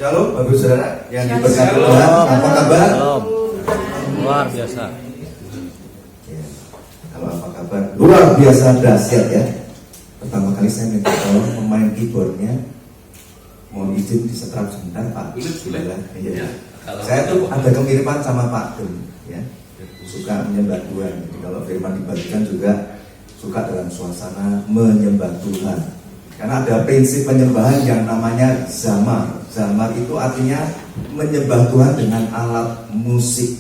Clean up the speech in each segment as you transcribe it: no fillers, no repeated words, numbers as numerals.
Shalom, Bapak Saudara yang diberkati Shalom. Tuhan. Apa kabar? Shalom. Luar biasa. Ya, kalau apa kabar? Luar biasa dahsyat ya. Pertama kali saya minta tolong pemain keyboardnya, mohon izin disetrap sebentar Pak. Boleh. Iya. Saya tuh ada kemiripan sama Pak Dem, ya. Suka menyembah Tuhan. Jadi kalau firman dibagikan juga suka dalam suasana menyembah Tuhan. Karena ada prinsip penyembahan yang namanya zamar. Zamar itu artinya menyembah Tuhan dengan alat musik.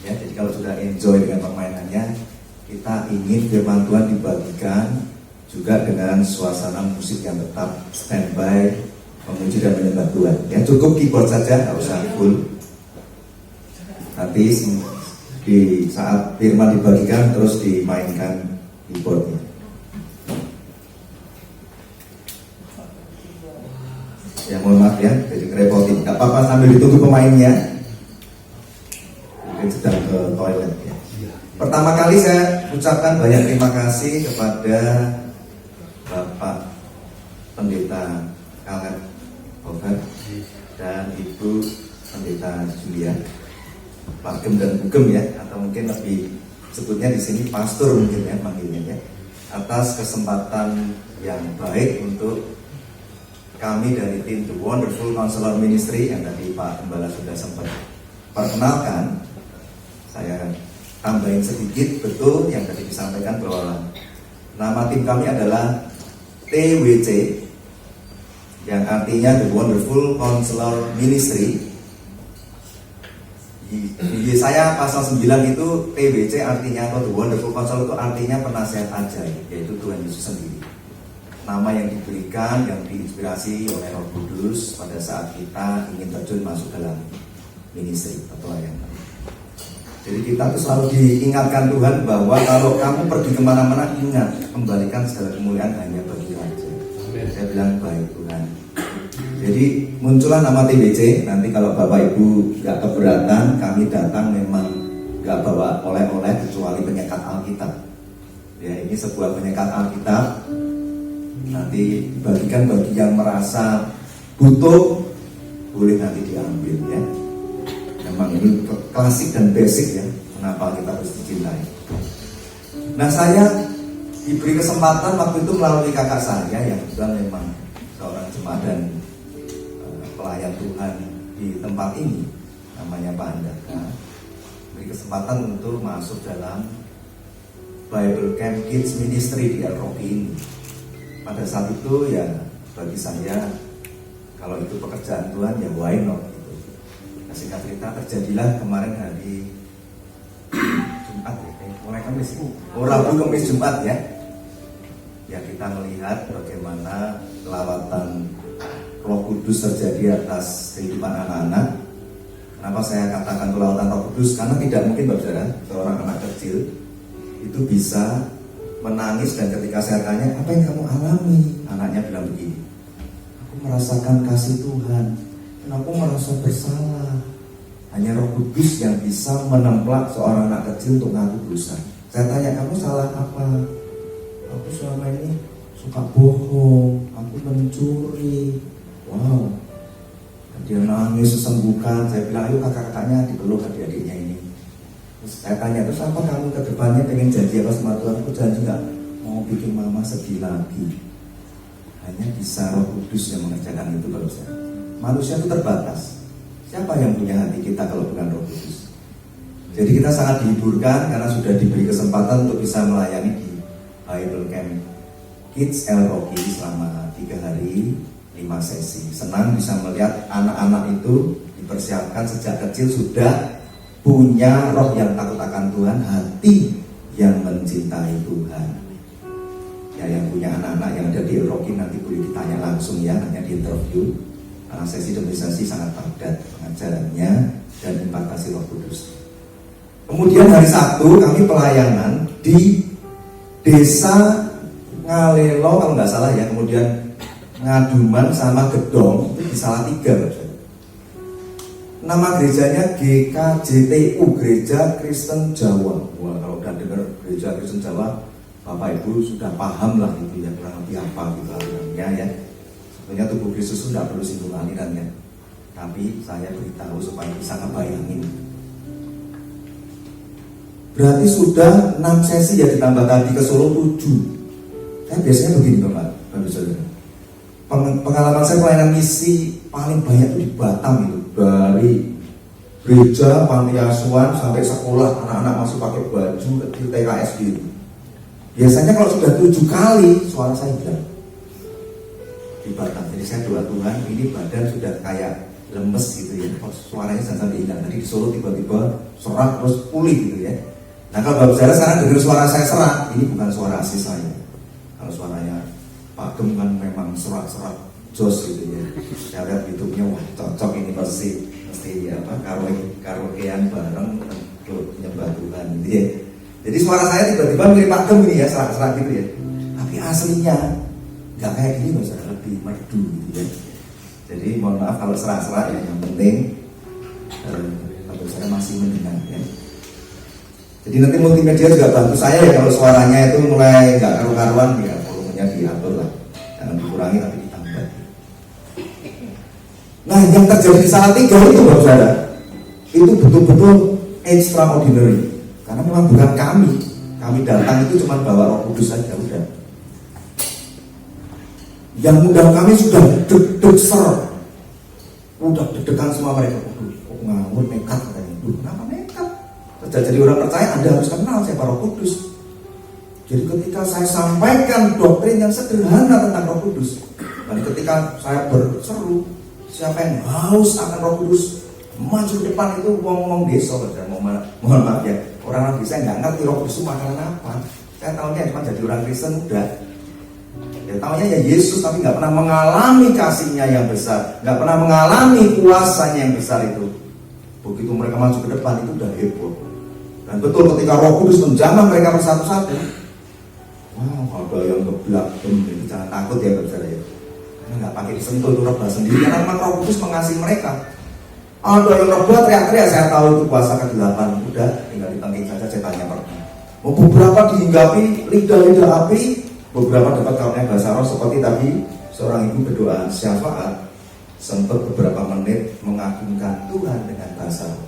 Ya, jadi kalau sudah enjoy dengan permainannya, kita ingin firman Tuhan dibagikan juga dengan suasana musik yang tetap standby, memuji dan menyembah Tuhan. Ya, cukup keyboard saja, nggak usah full. Nanti di saat firman dibagikan terus dimainkan keyboardnya. Ya mohon maaf ya, jadi ngerepotin. Gak apa-apa sambil ditunggu pemainnya. Mungkin sedang ke toilet ya. Pertama kali saya ucapkan banyak terima kasih kepada Bapak Pendeta Kaleb Bover dan Ibu Pendeta Julia, Pak Gem dan Bu Gem ya, atau mungkin lebih sebutnya di sini pastor mungkin ya panggilnya ya, atas kesempatan yang baik untuk kami dari tim The Wonderful Counselor Ministry yang tadi Pak Gembala sudah sempat perkenalkan. Saya tambahin sedikit, betul yang tadi disampaikan bahwa nama tim kami adalah TWC, yang artinya The Wonderful Counselor Ministry. Di Yesaya pasal 9 itu TWC artinya, atau The Wonderful Counselor itu artinya penasihat ajaib, yaitu Tuhan Yesus sendiri. Nama yang diberikan, yang diinspirasi oleh Roh Kudus pada saat kita ingin terjun masuk dalam ministry atau pelayanan. Jadi kita tuh selalu diingatkan Tuhan bahwa kalau kamu pergi kemana-mana, ingat, kembalikan segala kemuliaan hanya bagi Raja. Saya bilang baik Tuhan. Jadi muncullah nama TBC. Nanti kalau Bapak Ibu gak keberatan, kami datang memang gak bawa oleh-oleh kecuali penyekat Alkitab. Ya, ini sebuah penyekat Alkitab. Nanti dibagikan bagi yang merasa butuh, boleh nanti diambil ya. Memang ini klasik dan basic ya, kenapa kita harus dicintai. Nah, saya diberi kesempatan waktu itu melalui kakak saya yang juga memang seorang jemaat dan pelayan Tuhan di tempat ini, namanya Pak Andaka, beri kesempatan untuk masuk dalam Bible Camp Kids Ministry di El Rocky ini. Pada saat itu ya bagi saya, kalau itu pekerjaan Tuhan ya why not gitu. Nah, singkat cerita terjadilah kemarin hari Jumat ya, mulai Kamis, Rabu Kamis Jumat ya. Ya kita melihat bagaimana lawatan Roh Kudus terjadi atas kehidupan anak-anak. Kenapa saya katakan lawatan Roh Kudus? Karena tidak mungkin Bapak Saudara, seorang anak kecil itu bisa menangis, dan ketika saya tanya, apa yang kamu alami? Anaknya bilang begini, aku merasakan kasih Tuhan dan aku merasa bersalah. Hanya Roh Kudus yang bisa menemplak seorang anak kecil untuk ngaku dosa. Saya tanya, kamu salah apa? Aku selama ini suka bohong, aku mencuri. Wow. Dan dia nangis sesembuhkan. Saya bilang, ayo kakak-kakaknya dipeluk adik-adiknya ini. Terus saya tanya, terus apa kamu ke depannya pengen janji apa sama Tuhan? Aku janji gak mau bikin mama sedih lagi. Hanya bisa Roh Kudus yang mengerjakan itu kalau saya. Manusia itu terbatas. Siapa yang punya hati kita kalau bukan Roh Kudus? Jadi kita sangat dihiburkan karena sudah diberi kesempatan untuk bisa melayani di Bible Camp Kids El Rocky selama 3 hari 5 sesi. Senang bisa melihat anak-anak itu dipersiapkan sejak kecil sudah punya roh yang takut akan Tuhan, hati yang mencintai Tuhan. Ya, yang punya anak-anak yang ada di El Rocky nanti boleh ditanya langsung ya, hanya di interview. Karena sesi demi sesi sangat padat pengajarannya dan impartasi Roh Kudus. Kemudian hari Sabtu kami pelayanan di Desa Ngalelo kalau nggak salah ya, kemudian Ngaduman sama Gedong itu di Salatiga. Nama gerejanya GKJTU, Gereja Kristen Jawa. Wah, kalau udah dengar Gereja Kristen Jawa, Bapak Ibu sudah paham lah gitu ya, kurang lebih apa gitu alirannya ya. Sebenarnya tubuh Kristus itu tidak perlu singgung alirannya. Tapi saya beritahu supaya bisa ngebayangin. Berarti sudah 6 sesi ya, ditambah tadi ke Solo 7. Saya biasanya begini Bapak Saudara. Pengalaman saya pelayanan misi paling banyak itu di Batam itu. Dari gereja, panti asuhan sampai sekolah, anak-anak masih pakai baju kecil TK SD itu. Biasanya kalau sudah 7 kali suara saya hilang di Batam. Jadi saya doa Tuhan, ini badan sudah kayak lemes gitu ya, kok suaranya jangan sampai hilang. Tadi di Solo tiba-tiba serak terus pulih gitu ya. Nah kalau Bapak Saudara sekarang dengar suara saya serak, ini bukan suara asli saya. Kalau suaranya Pak Gem kan memang serak-serak jos gitu ya. Saya lihat YouTube-nya, wah cocok ini pasti apa karaokean bareng untuk nyembah Tuhan gitu ya. Jadi suara saya tiba-tiba mirip Pak Gem ini ya, serak-serak gitu ya. Tapi aslinya nggak kayak gini loh, saya lebih merdu gitu ya. Jadi mohon maaf kalau serak-serak ya, yang penting kalau saya masih mendengar ya. Jadi nanti multimedia juga bantu saya ya, kalau suaranya itu mulai nggak karu-karuan ya, volumenya diatur lah, jangan dikurangi tapi ditambah. Nah yang terjadi di Salatiga itu Bapak Saudara, itu betul-betul extraordinary. Karena memang bukan kami datang itu cuma bawa Roh Kudus saja udah. Yang undang kami sudah deg-deg ser, udah deg-degan semua mereka. Kok ngawur nekat katanya. Kenapa nekat? Jadi orang percaya Anda harus kenal siapa Roh Kudus. Jadi ketika saya sampaikan doktrin yang sederhana tentang Roh Kudus, dan ketika saya berseru, siapa yang haus akan Roh Kudus, maju depan itu ngomong desa, mohon maaf ya, orang desa nggak ngerti Roh Kudus itu makanan apa. Saya tahunya cuma jadi orang Kristen udah. Ya tahunya ya Yesus, tapi nggak pernah mengalami kasihnya yang besar, nggak pernah mengalami kuasanya yang besar itu. Begitu mereka maju ke depan itu udah heboh. Dan betul ketika Roh Kudus menjamah mereka bersatu-satu. Wow, ada yang ngeblak, jangan takut ya Bapak Saudara ya. Karena nggak pakai disentuh itu rebah sendiri, karena memang Roh Kudus mengasihi mereka. Ada yang rebah teriak-teriak, saya tahu itu kuasa ke-8, udah tinggal ditangking saja setannya pergi. Beberapa dihinggapi lidah-lidah api, beberapa dapat karunia bahasa roh seperti tadi seorang ibu berdoa syafaat, sempat beberapa menit mengagungkan Tuhan dengan bahasa roh.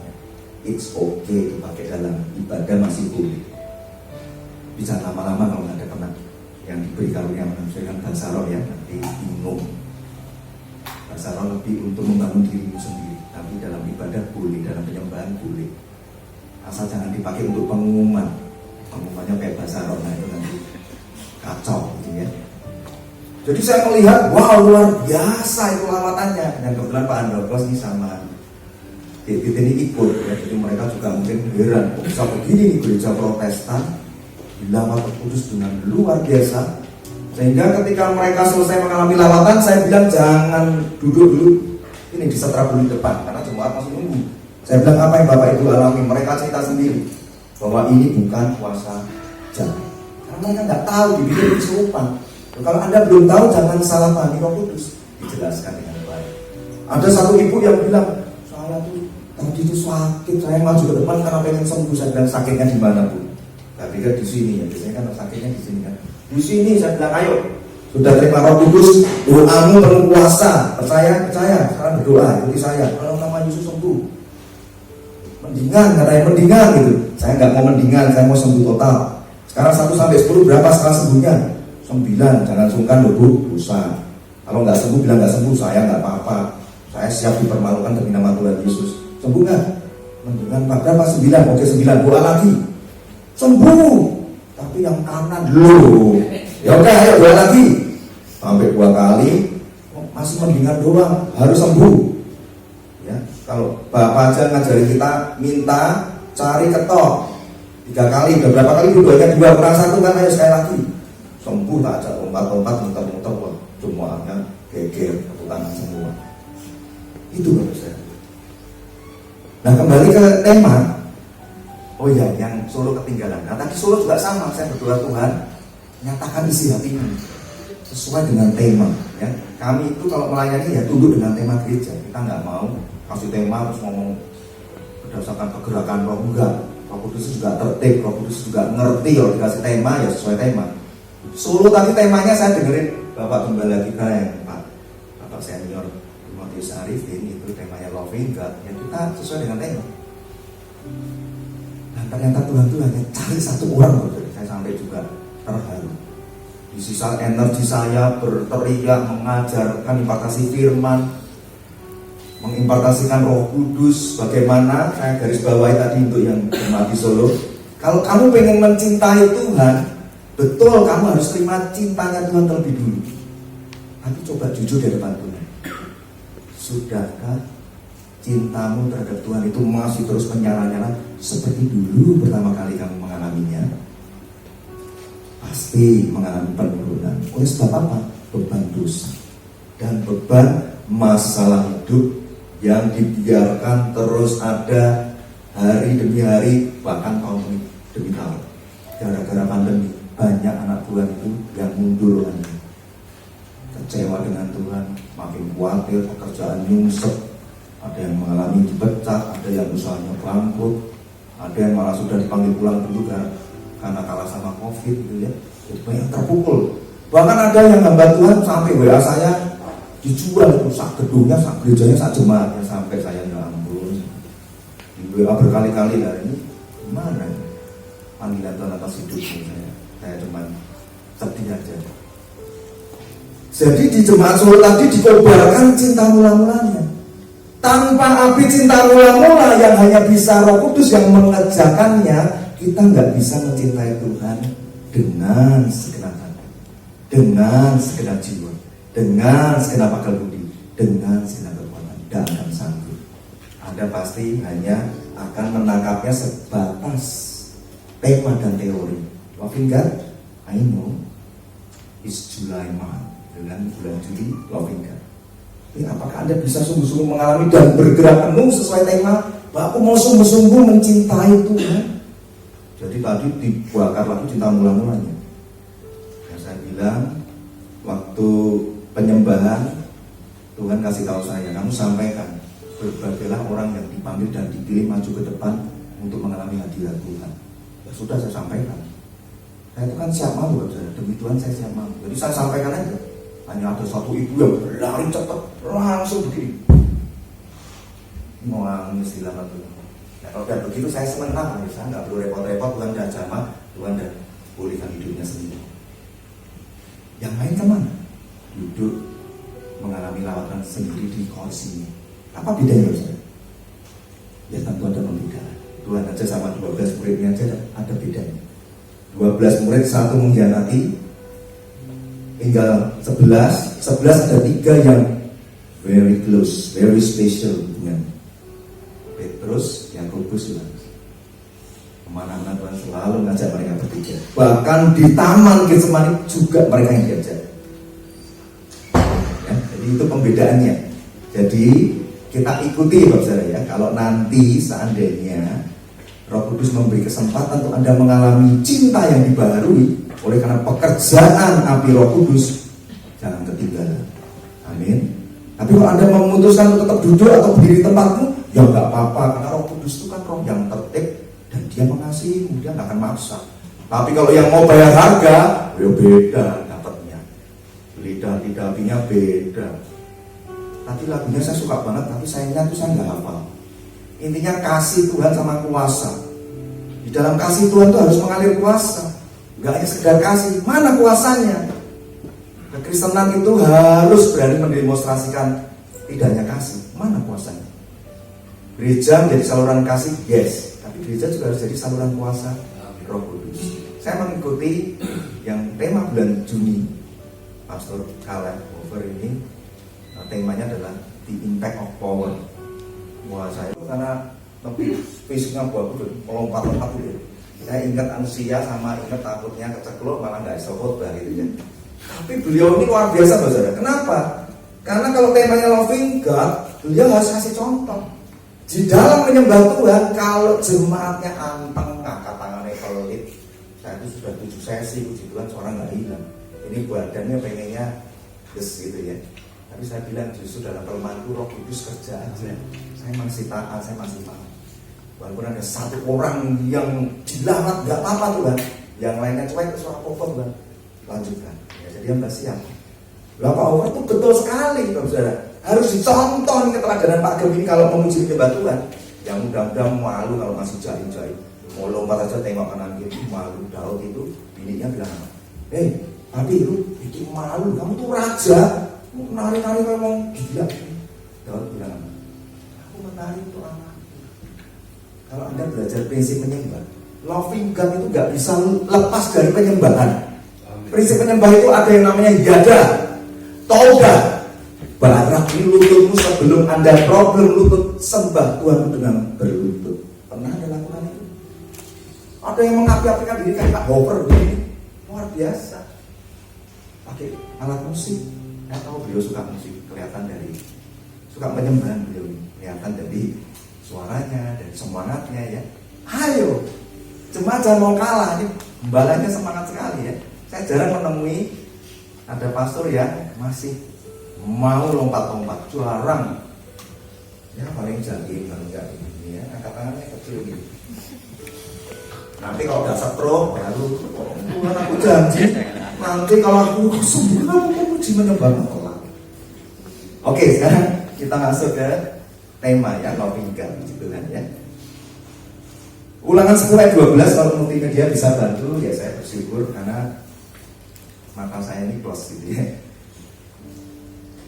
It's okay dipakai dalam ibadah, masih boleh. Bisa lama-lama kalau nggak ada pernah yang diberi karunia menafsirkan bahasa roh ya, nanti bingung. Bahasa roh lebih untuk membangun dirimu sendiri, tapi dalam ibadah boleh, dalam penyembahan boleh. Asal jangan dipakai untuk pengumuman. Pengumumannya kayak bahasa roh, nah itu nanti kacau gitu ya. Jadi saya melihat, wow luar biasa itu lawatannya. Dan kebetulan Pak Andropos ini sama David ini ikut ya. Jadi mereka juga mungkin heran, kok bisa begini nih gereja Protestan dilawat Roh Kudus dengan luar biasa. Sehingga ketika mereka selesai mengalami lawatan, saya bilang jangan duduk dulu, ini disetrap dulu di depan karena jemaat masih nunggu. Saya bilang apa yang Bapak Ibu alami, mereka cerita sendiri bahwa ini bukan kuasa jahat. Karena mereka nggak tahu, dibikin kesurupan. Kalau Anda belum tahu, jangan salah pahami Roh Kudus. Dijelaskan dengan baik. Ada satu ibu yang bilang, saya tuh tadi itu sakit, saya maju ke depan karena pengen sembuh. Saya bilang sakitnya di mana Bu? Saya pikir di sini ya, biasanya kan sakitnya di sini kan. Di sini saya bilang ayo, sudah terima Roh Kudus, doamu penuh kuasa, percaya, sekarang berdoa, ikuti saya. Kalau nama Yesus sembuh, mendingan, katanya mendingan gitu. Saya nggak mau mendingan, saya mau sembuh total. Sekarang 1 sampai 10 berapa sekarang sembuhnya? 9, jangan sungkan loh Bu, dosa. Kalau nggak sembuh bilang nggak sembuh, saya nggak apa-apa. Saya siap dipermalukan demi nama Tuhan Yesus. Sembuh nggak? Mendingan berapa? 9, oke 9, doa lagi. Sembuh, tapi yang kanan dulu. Ya udah, ayo doa lagi. Sampai 2 kali, masih mendingan doang, harus sembuh. Ya, kalau Bapak aja ngajarin kita minta, cari ketok. 3 kali, udah berapa kali doanya 2 kurang 1 kan, ayo sekali lagi. Sembuh tak ada lompat-lompat, muter-muter, wah semuanya geger, tepuk tangan semua. Itu Bapak saya. Nah kembali ke tema. Oh ya, yang Solo ketinggalan. Nah tadi Solo juga sama, saya berdoa Tuhan nyatakan isi hatimu sesuai dengan tema. Ya, kami itu kalau melayani ya tunduk dengan tema gereja. Kita nggak mau kasih tema terus ngomong berdasarkan pergerakan roh, enggak. Roh Kudus juga tertib, Roh Kudus juga ngerti kalau dikasih tema ya sesuai tema. Solo tadi temanya saya dengerin Bapak Gembala kita yang Bapak senior Timotius Arifin itu temanya Loving God, ya kita sesuai dengan tema. Dan ternyata Tuhan itu hanya cari satu orang loh, saya sampai juga terharu. Di sisa energi saya berteriak, mengajarkan, impartasi firman, mengimpartasikan Roh Kudus. Bagaimana saya garis bawahi tadi untuk yang jemaat di Solo, kalau kamu pengen mencintai Tuhan, betul kamu harus terima cintanya Tuhan terlebih dulu. Tapi coba jujur di depan Tuhan, sudahkah cintamu terhadap Tuhan itu masih terus menyala-nyala seperti dulu pertama kali kamu mengalaminya? Pasti mengalami penurunan. Oleh sebab apa? Beban dosa dan beban masalah hidup yang dibiarkan terus ada hari demi hari, bahkan tahun demi tahun. Gara-gara pandemi, banyak anak Tuhan itu yang mundur lagi, kecewa dengan Tuhan, makin khawatir, pekerjaan nyungsep, ada yang mengalami dipecat, ada yang usahanya bangkrut, ada yang malah sudah dipanggil pulang dulu karena kalah sama COVID gitu ya. Jadi banyak terpukul. Bahkan ada yang hamba Tuhan sampai WA saya dijual itu, sak gedungnya, sak gerejanya, sak jemaatnya, sampai saya nggak ampun. Di WA berkali-kali lah, ini gimana ya? Panggilan Tuhan atas hidupnya saya cuma sedih aja. Jadi di jemaat Solo tadi dikobarkan cinta mula-mulanya. Tanpa api cinta mula-mula yang hanya bisa Roh Kudus yang mengerjakannya, kita nggak bisa mencintai Tuhan dengan segenap hati, dengan segenap jiwa, dengan segenap akal budi, dengan segenap kekuatan. Tidak akan sanggup. Anda pasti hanya akan menangkapnya sebatas tema dan teori. Loving God, I know, it's July month, dengan bulan Juli, loving God. Tapi apakah Anda bisa sungguh-sungguh mengalami dan bergerak penuh sesuai tema bahwa aku mau sungguh-sungguh mencintai Tuhan? Jadi tadi dibakar lagi cinta mula-mulanya. Yang saya bilang, waktu penyembahan Tuhan kasih tahu saya, kamu sampaikan, berbagailah orang yang dipanggil dan dipilih maju ke depan untuk mengalami hadirat Tuhan. Ya sudah, saya sampaikan. Saya itu kan siap mau, demi Tuhan saya siap mau. Jadi saya sampaikan aja. Hanya ada satu ibu yang berlari cepat, langsung begini. Mau istilah apa tuh? Nah, kalau udah begitu saya senang apa? Saya nggak perlu repot-repot, Tuhan udah jamah, Tuhan udah pulihkan hidupnya sendiri. Yang lain kemana? Duduk mengalami lawatan sendiri di kursinya. Apa bedanya Ustaz? Ya tentu ada perbedaan. Tuhan aja sama 12 muridnya aja ada bedanya. 12 murid, satu mengkhianati, tinggal 11 ada 3 yang very close, very special dengan Petrus, Yakobus, Yohanes. Kemana-mana Tuhan selalu ngajak mereka bertiga. Bahkan di Taman Getsemani juga mereka yang diajak. Ya, jadi itu pembedaannya. Jadi kita ikuti Bapak Saudara ya. Kalau nanti seandainya Roh Kudus memberi kesempatan untuk Anda mengalami cinta yang dibaharui oleh karena pekerjaan api Roh Kudus, jangan ketinggalan. Amin. Tapi kalau Anda memutuskan untuk tetap duduk atau berdiri tempatmu, ya nggak apa-apa, karena Roh Kudus itu kan Roh yang tertib dan Dia mengasihi, Dia nggak akan maksa. Tapi kalau yang mau bayar harga, ya beda dapatnya. Lidah tidak apinya beda. Tapi lagunya saya suka banget, tapi sayangnya itu saya nggak hafal. Intinya kasih Tuhan sama kuasa. Di dalam kasih Tuhan itu harus mengalir kuasa. Gak hanya sekedar kasih, mana kuasanya? Kekristenan itu harus berani mendemonstrasikan tidak hanya kasih, mana kuasanya? Gereja menjadi saluran kasih, yes. Tapi gereja juga harus jadi saluran kuasa Roh Kudus. Saya mengikuti yang tema bulan Juni, Pastor Caleb Over ini, temanya adalah The Impact of Power. Wah, saya karena lebih fisiknya bagus, melompat-lompat gitu. Saya ingat ansia sama ingat takutnya kecekluk malah nggak bisa khotbah gitu ya. Tapi beliau ini luar biasa Saudara. Kenapa? Karena kalau temanya loving God, beliau harus kasih contoh. Di dalam menyembah Tuhan, kalau jemaatnya anteng, ngangkat tangannya pelit, saya itu sudah 7 sesi puji Tuhan, seorang nggak hilang. Ini badannya pengennya gitu ya. Tapi saya bilang justru dalam kelemahanku Roh Kudus kerja aja. Saya masih taat, saya masih mau. Walaupun ada satu orang yang dilamat, gak apa-apa Tuhan. Yang lainnya cuek ke suara pokok Tuhan. Lanjutkan. Ya, jadi yang gak siap. Bapak Allah itu betul sekali Bapak Saudara. Harus dicontoh nih keteladanan Pak Gem ini kalau memuji menyembah Tuhan. Yang mudah-mudahan malu kalau masih jahil-jahil. Mau lompat aja tengok kanan kiri, malu. Daud itu bininya bilang, tapi lu bikin malu, kamu tuh raja, nari-nari kayak mau gila. Daud bilang, aku menari untuk anak. Kalau Anda belajar prinsip menyembah, loving God itu gak bisa lepas dari penyembahan. Prinsip penyembah itu ada yang namanya yada, toga. Barang lututmu sebelum Anda problem lutut, sembah Tuhan dengan berlutut. Pernah Anda lakukan itu? Ada yang mengapi-apikan diri kayak Pak Hofer begini, luar biasa. Pakai alat musik, saya tahu beliau suka musik, kelihatan dari suka penyembahan beliau, kelihatan dari suaranya dan semangatnya ya. Ayo, jemaat jangan mau kalah, ini gembalanya semangat sekali ya. Saya jarang menemui ada pastor yang masih mau lompat-lompat, jarang. Ya paling jangking kalau enggak ini ya, angkat tangannya kecil gitu. Nanti kalau udah stroke baru, Tuhan aku janji, nanti kalau aku sembuh aku puji menyembah Allah. Oke, sekarang kita masuk ke tema ya, loving God gitu kan ya. Ulangan 10 ayat 12 kalau multimedia bisa bantu ya saya bersyukur karena mata saya ini plus gitu ya.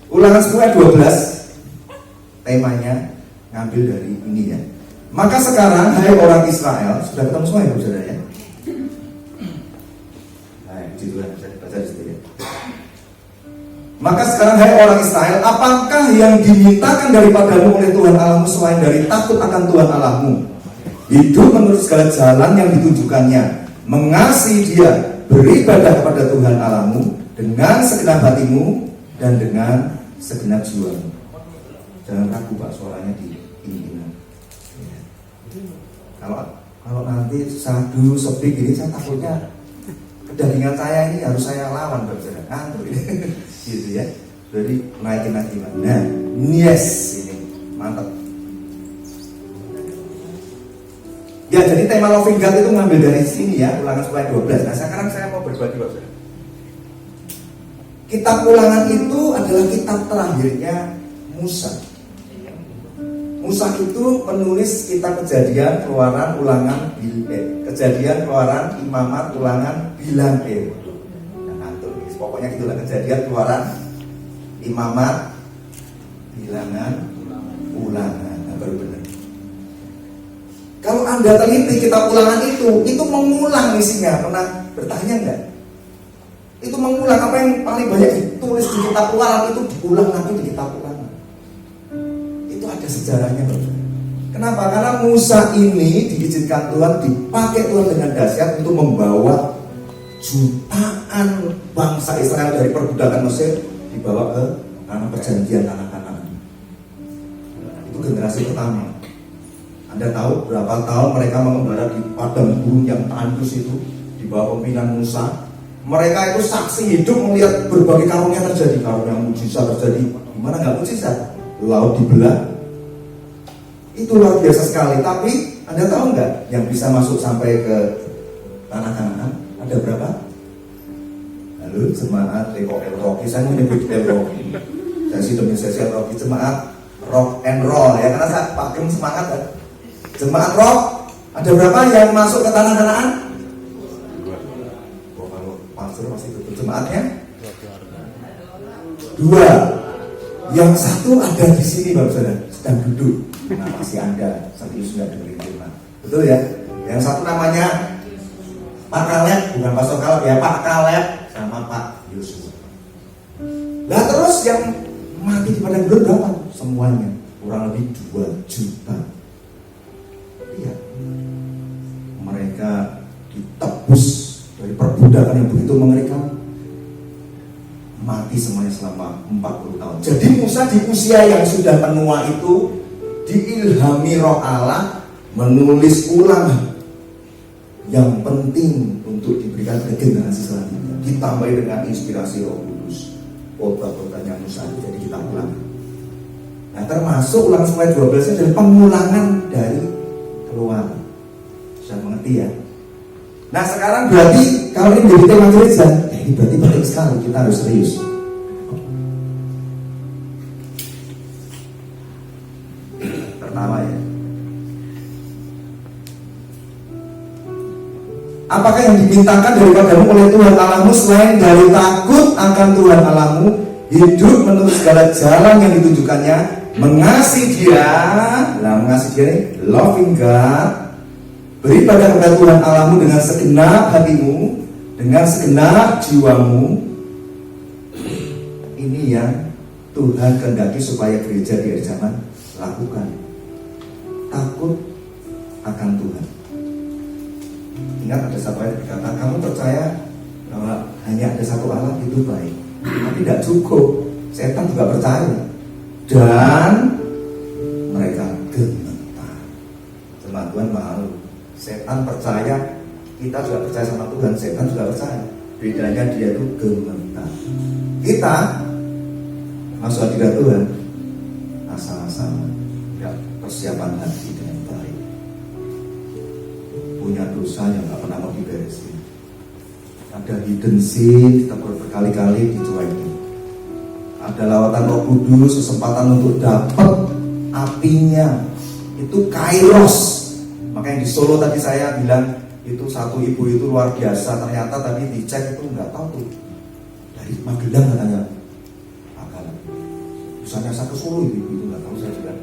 Ulangan 10 ayat 12 temanya ngambil dari ini ya. Maka sekarang hai orang Israel, sudah ketemu semua ya saudara ya. Nah, puji Tuhan, saya baca di situ ya. Maka sekarang hai orang Israel, apakah yang dimintakan daripadamu oleh Tuhan Allahmu selain dari takut akan Tuhan Allahmu? Hidup menurut segala jalan yang ditunjukkannya, mengasihi Dia, beribadah kepada Tuhan Allahmu dengan segenap hatimu dan dengan segenap jiwamu. Jangan ragu Pak, suaranya di ini. Ya. Kalau nanti sadu sepi gini, saya takutnya kedagingan saya ini harus saya lawan berjalan ngantuk gitu ya. Jadi naikin lagi. Nah, yes ini mantap. Ya, jadi tema loving God itu ngambil dari sini ya, Ulangan 10 ayat 12. Nah, sekarang saya mau berbagi Pak. Kitab Ulangan itu adalah kitab terakhirnya Musa. Musa itu menulis kitab Kejadian, Keluaran, Ulangan, Kejadian, Keluaran, Imamat, Ulangan, Bilang. Pokoknya itulah Kejadian, Keluaran, Imamat, Bilangan, Ulangan. Nah, baru benar. Kalau Anda teliti kitab Ulangan itu mengulang isinya. Pernah bertanya enggak? Itu mengulang apa yang paling banyak ditulis di kitab Ulangan itu diulang lagi di kitab Ulangan. Itu ada sejarahnya, Bapak. Kenapa? Karena Musa ini diizinkan Tuhan, dipakai Tuhan dengan dahsyat untuk membawa jutaan bangsa Israel dari perbudakan Mesir dibawa ke tanah perjanjian, tanah Kanaan. Itu generasi pertama. Anda tahu berapa tahun mereka mengembara di padang gurun yang tandus itu di bawah pimpinan Musa. Mereka itu saksi hidup melihat berbagai karunia terjadi, karunia mujizat terjadi. Gimana nggak mujizat? Laut dibelah. Itu luar biasa sekali. Tapi Anda tahu nggak yang bisa masuk sampai ke tanah Kanaan? Ada berapa? Halo, jemaat El Rocky. Saya menyebut El Rocky. Saya sih demi sesi Rocky, jemaat rock and roll ya, karena saya Pak Gem semangat kan. Jemaat rock, ada berapa yang masuk ke tanah Kanaan? 2. Kalau pastor masih betul jemaatnya 2. Yang satu ada di sini Bapak Saudara, sedang duduk. Nah, masih Anda serius nggak dengerin firman? Betul ya? Yang satu namanya Pak Kaleb, bukan Pastor Kaleb ya, Pak Kaleb sama Pak Yusuf. Nah terus yang mati di padang gurun berapa? Semuanya kurang lebih 2 juta. Iya, mereka ditebus dari perbudakan yang begitu mengerikan, mati semuanya selama 40 tahun. Jadi Musa di usia yang sudah menua itu diilhami Roh Allah menulis ulang yang penting untuk diberikan ke generasi selanjutnya, ditambahi dengan inspirasi Roh Kudus, khotbah-khotbahnya Musa. Jadi kita ulang. Nah, termasuk Ulangan 10 ayat 12 adalah pengulangan dari Keluaran. Sudah mengerti ya? Nah, sekarang berarti kalau ini menjadi tema gereja, ini berarti penting sekali, kita harus serius. apakah yang dimintakan daripadamu oleh Tuhan Allahmu selain dari takut akan Tuhan Allahmu, hidup menurut segala jalan yang ditunjukkannya, mengasihi Dia, mengasihi Dia, loving God, beribadah kepada Tuhan Allahmu dengan segenap hatimu, dengan segenap jiwamu. Ini yang Tuhan kehendaki supaya gereja di akhir zaman lakukan. Takut akan Tuhan. Ingat ada satu ayat berkata, kamu percaya bahwa hanya ada satu Allah itu baik, tapi tidak cukup. Setan juga percaya dan mereka gemetar. Sama Tuhan malu. Setan percaya, kita juga percaya sama Tuhan. Setan juga percaya. Bedanya dia itu gemetar. Kita masuk hadirat Tuhan asal-asalan, tidak persiapan hati dengan baik, punya dosa yang nggak pernah mau diberesin, ada hidden sin, kita berkali-kali dicuekin, ada lawatan Roh Kudus, kesempatan untuk dapat apinya, itu kairos. Makanya di Solo tadi saya bilang itu satu ibu itu luar biasa, ternyata tadi dicek itu nggak tahu tuh dari Magelang katanya. Misalnya saya ke Solo itu nggak tahu, saya juga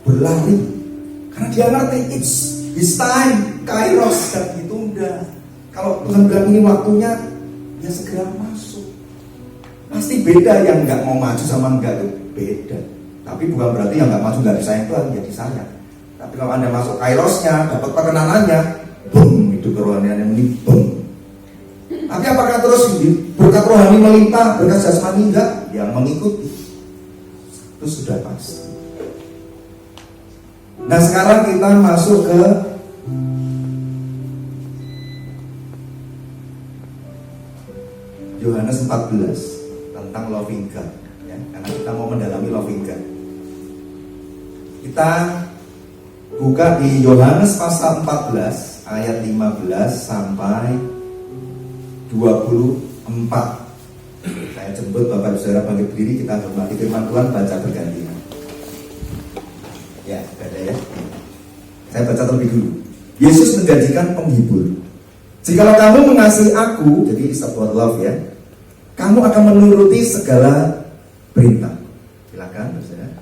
berlari karena dia ngerti it's his time, kairos, dan ditunda. Kalau Tuhan bilang ini waktunya, ya segera masuk. Pasti beda yang nggak mau maju sama enggak itu beda. Tapi bukan berarti yang nggak maju nggak disayang Tuhan, ya disayang. Tapi kalau Anda masuk kairosnya, dapat perkenanannya, boom, itu kerohaniannya ini boom. Tapi apakah terus berkat rohani melimpah, berkat jasmani enggak? Yang mengikuti itu sudah pasti. Nah sekarang kita masuk ke Yohanes 14 tentang loving God, ya, karena kita mau mendalami loving God. Kita buka di Yohanes pasal 14 ayat 15 sampai 24. Saya jemput Bapak Saudara bangkit berdiri, kita hormati firman Tuhan, baca bergantian. Ya, ada ya. Saya baca terlebih dulu. Yesus menjanjikan penghibur. Jikalau kamu mengasihi aku, jadi it's about love ya, kamu akan menuruti segala perintah. Silakan, Saudara.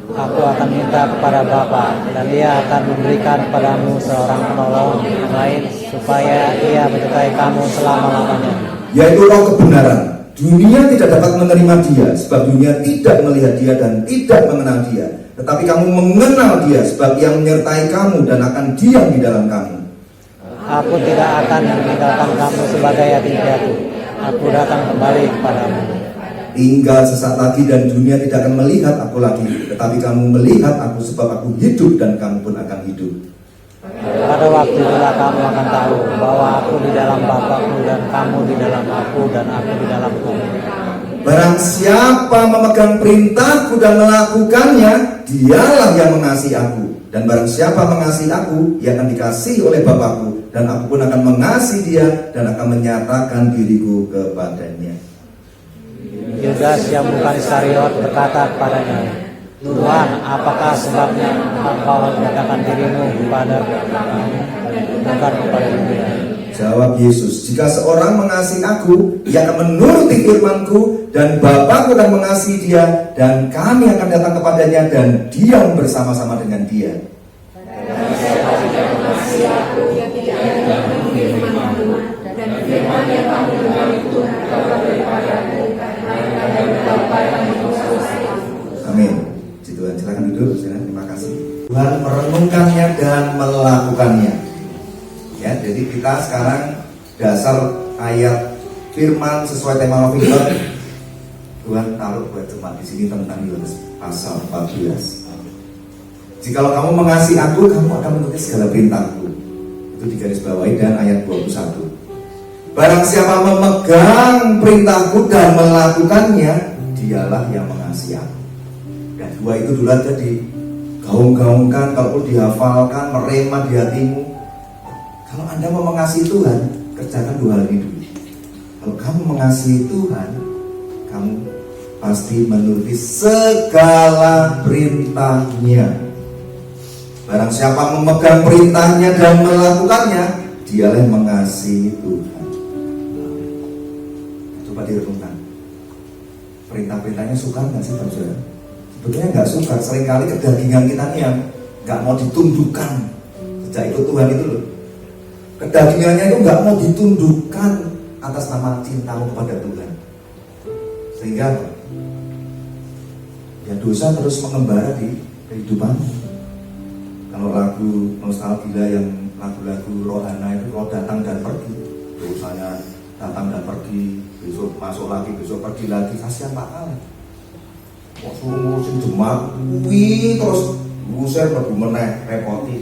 Aku akan minta kepada Bapa, dan Ia akan memberikan kepadamu seorang penolong yang lain, supaya Ia menyertai kamu selama-lamanya. Yaitu Roh kebenaran. Dunia tidak dapat menerima Dia, sebab dunia tidak melihat Dia dan tidak mengenal Dia. Tetapi kamu mengenal Dia, sebab Ia menyertai kamu dan akan diam di dalam kamu. Aku tidak akan meninggalkan kamu sebagai yatim piatu. Aku datang kembali kepadamu. Tinggal sesaat lagi dan dunia tidak akan melihat aku lagi, tetapi kamu melihat aku, sebab aku hidup dan kamu pun akan hidup. Pada waktu itulah kamu akan tahu bahwa aku di dalam Bapa-Ku dan kamu di dalam aku dan aku di dalam kamu. Barang siapa memegang perintahku dan melakukannya, dialah yang mengasihi aku. Dan barang siapa mengasihi aku, ia akan dikasihi oleh Bapa-Ku, dan aku pun akan mengasihi dia dan akan menyatakan diriku kepadanya. Yudas yang bukan Iskariot berkata kepadanya, Tuhan, apakah sebabnya engkau menyatakan dirimu kepada kami, bukan kepada dunia? Jawab Yesus, jika seorang mengasihi aku, ia akan menuruti firman-Ku, dan Bapa-Ku akan mengasihi dia, dan kami akan datang kepadanya dan diam bersama-sama dengan dia. Amin. Tuhan, silakan duduk. Terima kasih. Tuhan merenungkannya dan melakukannya. Ya, jadi kita sekarang dasar ayat firman sesuai tema loving God. Tuhan taruh buat jemaat di sini tentang Yohanes pasal 14. Jikalau kamu mengasihi aku, kamu akan menuruti segala perintahku. Itu digarisbawahi dan ayat 21. Barang siapa memegang perintahku dan melakukannya, dialah yang mengasihi aku. Dan dua itu dulu aja digaung-gaungkan, kalau dihafalkan, merema di hatimu. Kalau Anda mau mengasihi Tuhan, kerjakan dua hal ini dulu. Kalau kamu mengasihi Tuhan, kamu pasti menuruti segala perintahnya. Barang siapa memegang perintahnya dan melakukannya, Dialah yang mengasihi Tuhan. Coba direnungkan. Perintah-perintahnya sukar nggak sih, saudara? Sebetulnya nggak sukar. Seringkali kedagingan kita nih yang nggak mau ditundukkan. Sejak ikut Tuhan itu loh, kedagingannya itu nggak mau ditundukkan atas nama cintamu kepada Tuhan. Sehingga ya dosa terus mengembara di kehidupanmu. Kalau lagu nostalgia yang lagu-lagu rohana itu kalau datang dan pergi, dosanya datang dan pergi, besok masuk lagi, besok pergi lagi, kasihan Pak Kale. Kok suruh ngurusin jemaat, terus ngusir pergi meneh, repoti.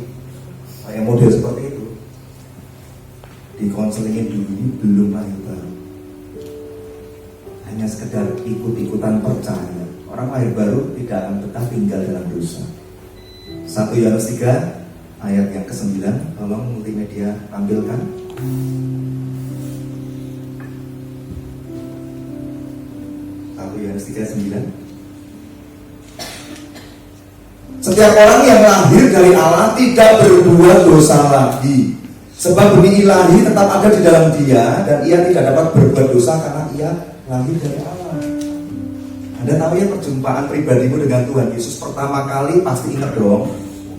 Kayak model seperti itu. Di konselingin dulu ini belum lahir baru. Hanya sekedar ikut-ikutan percaya. Orang lahir baru tidak akan betah tinggal dalam dosa. 1 Yohanes 3 ayat yang ke-9, tolong multimedia tampilkan. 1 Yohanes 3:9. Setiap orang yang lahir dari Allah tidak berbuat dosa lagi, sebab benih ilahi tetap ada di dalam dia, dan ia tidak dapat berbuat dosa karena ia lahir dari Allah. Anda tahu ya perjumpaan pribadimu dengan Tuhan Yesus pertama kali pasti ingat dong.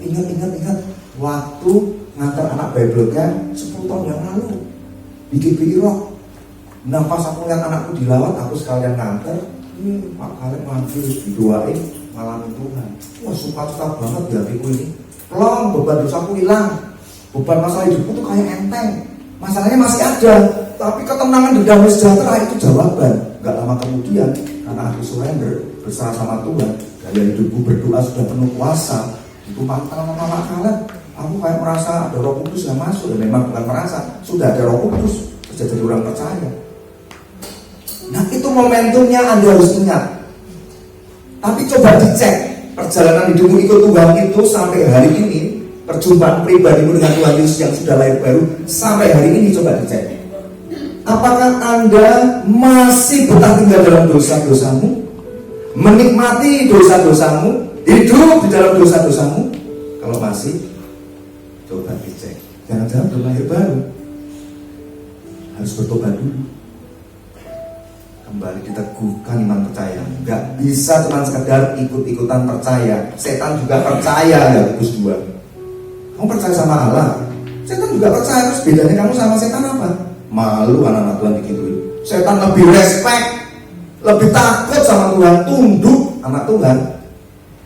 Ingat waktu ngantar anak Biblenya 10 tahun yang lalu di GPI Rock. Nah pas aku lihat anakku dilawat, aku sekalian nganter, Pak kalian manggil didoain ngalamin Tuhan. Wah suka-suka banget di hatiku ini. Plong, beban dosaku hilang, beban masalah hidupku tuh kayak enteng. Masalahnya masih ada, tapi ketenangan dan damai sejahtera itu jawaban. Gak lama kemudian, karena aku surrender berserah sama Tuhan, gaya hidupku berdoa sudah penuh kuasa. Itu pantang sama kalian, aku kayak merasa ada Roh Kudus yang masuk. Dan memang bukan merasa, sudah ada Roh Kudus, sudah jadi orang percaya. Nah itu momentumnya Anda harus ingat. Tapi coba dicek perjalanan hidupmu ikut Tuhan itu sampai hari ini, perjumpaan pribadimu dengan Tuhan Yesus yang sudah lahir baru sampai hari ini, coba dicek. Apakah Anda masih betah tinggal dalam dosa-dosamu, menikmati dosa-dosamu, hidup di dalam dosa-dosamu? Kalau masih, coba dicek. Jangan-jangan belum lahir baru, harus bertobat dulu. Kembali diteguhkan iman percaya. Gak bisa cuma sekedar ikut-ikutan percaya. Setan juga percaya, Yakobus 2. Kamu percaya sama Allah, setan juga percaya. Terus bedanya kamu sama setan apa? Malu anak-anak Tuhan digituin. Setan lebih respect, lebih takut sama Tuhan, tunduk anak Tuhan.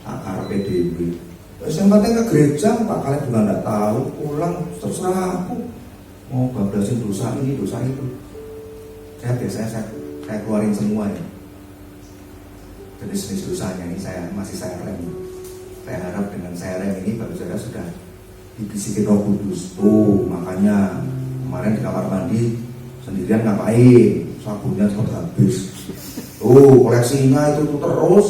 Akar PDB. Yang penting ke gereja, Pak kalian juga nggak tahu. Pulang terserah aku. Mau bablasin dosa ini, dosa itu. Saya biasanya saya keluarin semua ya. Jenis-jenis dosanya ini saya rem. Saya harap dengan saya rem ini baru saudara sudah dibisikin Roh Kudus. Tuh makanya kemarin di kamar mandi sendirian ngapain? Sabunnya cepat habis. Tuh koleksinya itu tuh terus.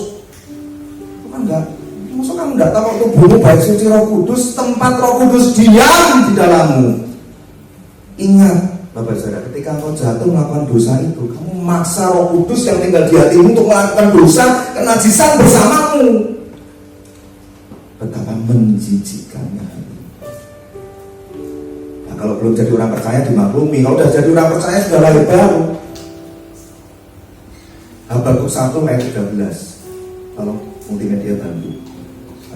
Itu kan enggak. Masa kamu enggak tahu tubuhmu baik suci Roh Kudus, tempat Roh Kudus diam di dalammu. Ingat Bapak Saudara, ketika engkau jatuh melakukan dosa itu, kamu maksa Roh Kudus yang tinggal di hatimu untuk melakukan dosa kenajisan bersamamu. Betapa menjijikkannya. Nah, kalau belum jadi orang percaya dimaklumi. Kalau sudah jadi orang percaya sudah lahir baru. Habakuk 1 ayat 13. Tolong multimedia bantu.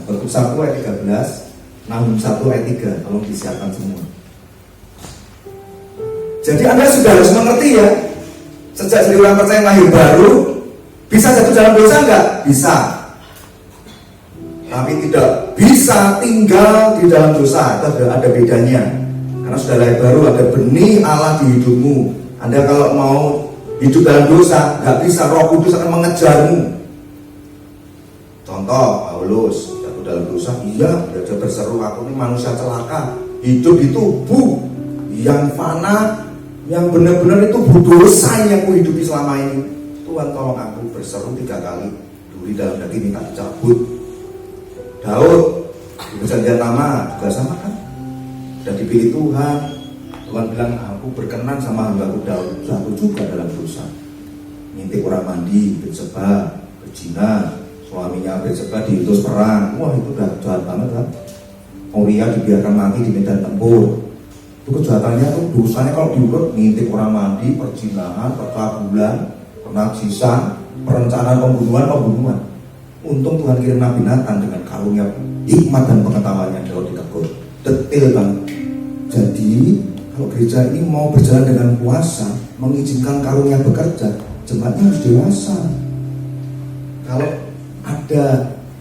Habakuk 1 ayat 13, Nahum 1 ayat 3. Tolong disiapkan semua. Jadi Anda sudah harus mengerti ya, sejak jadi orang percaya lahir baru, bisa jatuh dalam dosa enggak? Bisa. Tapi tidak bisa tinggal di dalam dosa, itu ada bedanya. Karena sudah lahir baru, ada benih Allah di hidupmu. Anda kalau mau hidup dalam dosa, nggak bisa, Roh Kudus akan mengejarmu. Contoh, Paulus jatuh dalam dosa, iya, dia berseru, aku ini manusia celaka, hidup di tubuh yang fana, yang benar-benar itu berdosa yang aku hidupi selama ini. Tuhan tolong aku, berseru 3 kali, duri dalam daging minta dicabut. Daud di perjanjian lama juga sama kan, sudah dipilih Tuhan. Tuhan bilang aku berkenan sama hambaku Daud, jatuh juga dalam dosa, ngintip orang mandi, berseba, berzina, suaminya berseba diutus perang. Wah itu udah jahat banget kan. Uriah dibiarkan mati di medan tempur. Itu kejahatannya tuh dosanya kalau diurut, ngintip orang mandi, perzinahan, percabulan, penajisan, perencanaan pembunuhan. Untung Tuhan kirim Nabi Nathan dengan karunia hikmat dan pengetahuannya kalau ditegur. Detail banget. Jadi kalau gereja ini mau berjalan dengan kuasa, mengizinkan karunia bekerja, jemaatnya harus dewasa. Kalau ada